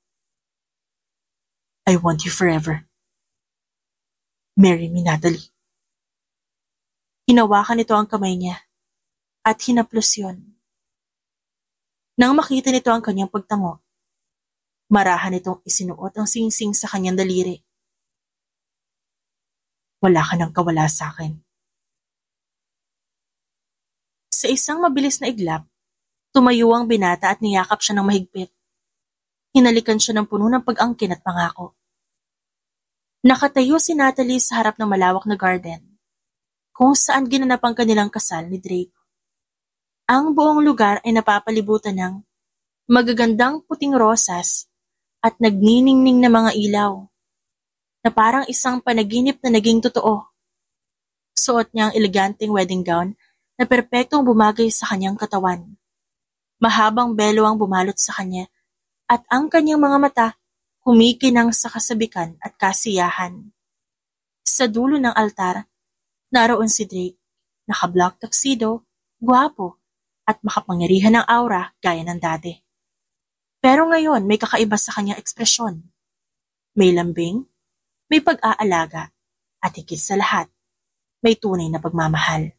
I want you forever. Marry me, Natalie. Hinawakan nito ang kamay niya at hinaplos yun. Nang makita nito ang kanyang pagtango, marahan nitong isinuot ang singsing sa kanyang daliri. Wala ka nang kawala sa akin. Sa isang mabilis na iglap, tumayo ang binata at niyakap siya ng mahigpit. Hinalikan siya ng puno ng pag-angkin at pangako. Nakatayo si Natalie sa harap ng malawak na garden, kung saan ginanap ang kanilang kasal ni Drake. Ang buong lugar ay napapalibutan ng magagandang puting rosas at nagniningning na mga ilaw, na parang isang panaginip na naging totoo. Suot niya ang eleganteng wedding gown na perpektong bumagay sa kanyang katawan. Mahabang belo ang bumalot sa kanya at ang kanyang mga mata kumikinang sa kasabikan at kasiyahan. Sa dulo ng altar, naroon si Drake, naka-black tuxedo, gwapo, at makapangyarihan ng aura gaya ng dati. Pero ngayon may kakaiba sa kanyang ekspresyon. May lambing, may pag-aalaga, at higit sa lahat, may tunay na pagmamahal.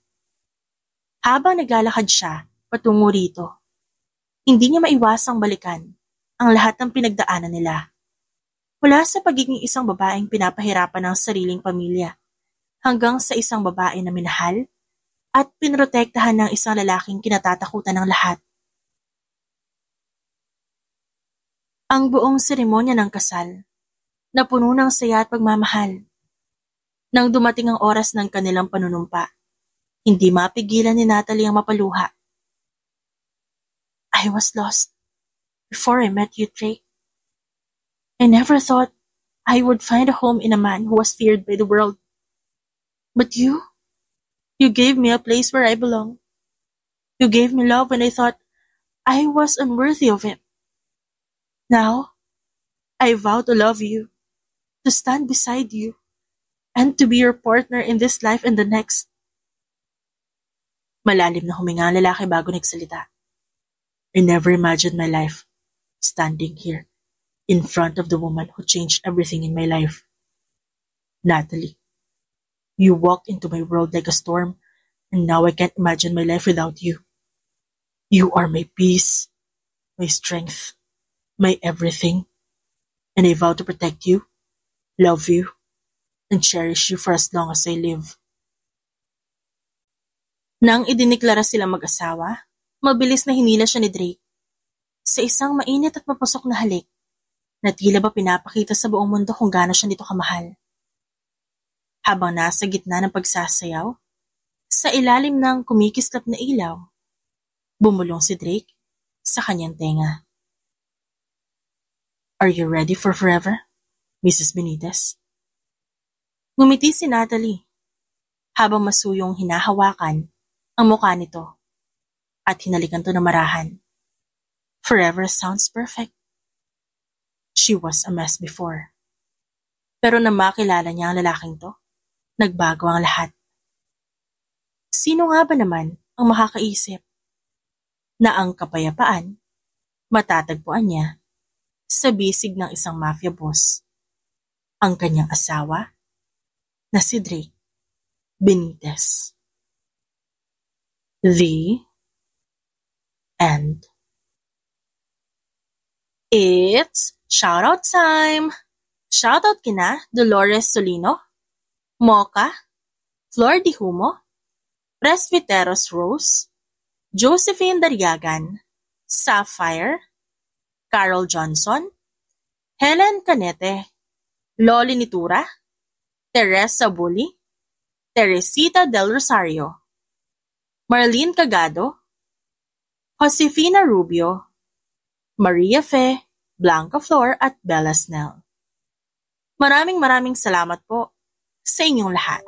Habang naglalakad siya patungo rito, hindi niya maiwasang balikan ang lahat ng pinagdaanan nila. Mula sa pagiging isang babaeng pinapahirapan ng sariling pamilya, hanggang sa isang babae na minahal at pinrotektahan ng isang lalaking kinatatakutan ng lahat. Ang buong seremonya ng kasal, napuno ng saya at pagmamahal. Nang dumating ang oras ng kanilang panunumpa, hindi mapigilan ni Natalie ang mapaluha. I was lost before I met you, Drake. I never thought I would find a home in a man who was feared by the world. But you gave me a place where I belong. You gave me love when I thought I was unworthy of it. Now, I vow to love you, to stand beside you, and to be your partner in this life and the next. Malalim na huminga ang lalaki bago nagsalita. I never imagined my life standing here in front of the woman who changed everything in my life. Natalie, you walked into my world like a storm, and now I can't imagine my life without you. You are my peace, my strength, my everything, and I vow to protect you, love you, and cherish you for as long as I live. Nang idiniklara sila mag-asawa, mabilis na hinila siya ni Drake. Sa isang mainit at mapasok na halik, na tila ba pinapakita sa buong mundo kung gaano siya nito kamahal. Habang nasa gitna ng pagsasayaw, sa ilalim ng kumikislap na ilaw, bumulong si Drake sa kanyang tenga. Are you ready for forever, Mrs. Benitez? Ngumiti si Natalie habang masuyong hinahawakan ang mukha nito at hinalikan to na marahan. Forever sounds perfect. She was a mess before. Pero nang makilala niya ang lalaking to, nagbago ang lahat. Sino nga ba naman ang makakaisip na ang kapayapaan matatagpuan niya sa bisig ng isang mafia boss, ang kanyang asawa na si Drake Benitez. The end. It's shoutout time! Shoutout kina Dolores Solino, Mocha, Flor Di Humo, Presbyteros Rose, Josephine Daryagan, Sapphire, Carol Johnson, Helen Canete, Loli Nitura, Teresa Bully, Teresita Del Rosario, Marlene Cagado, Josefina Rubio, Maria Fe, Blanca Flor at Bella Snell. Maraming salamat po sa inyong lahat.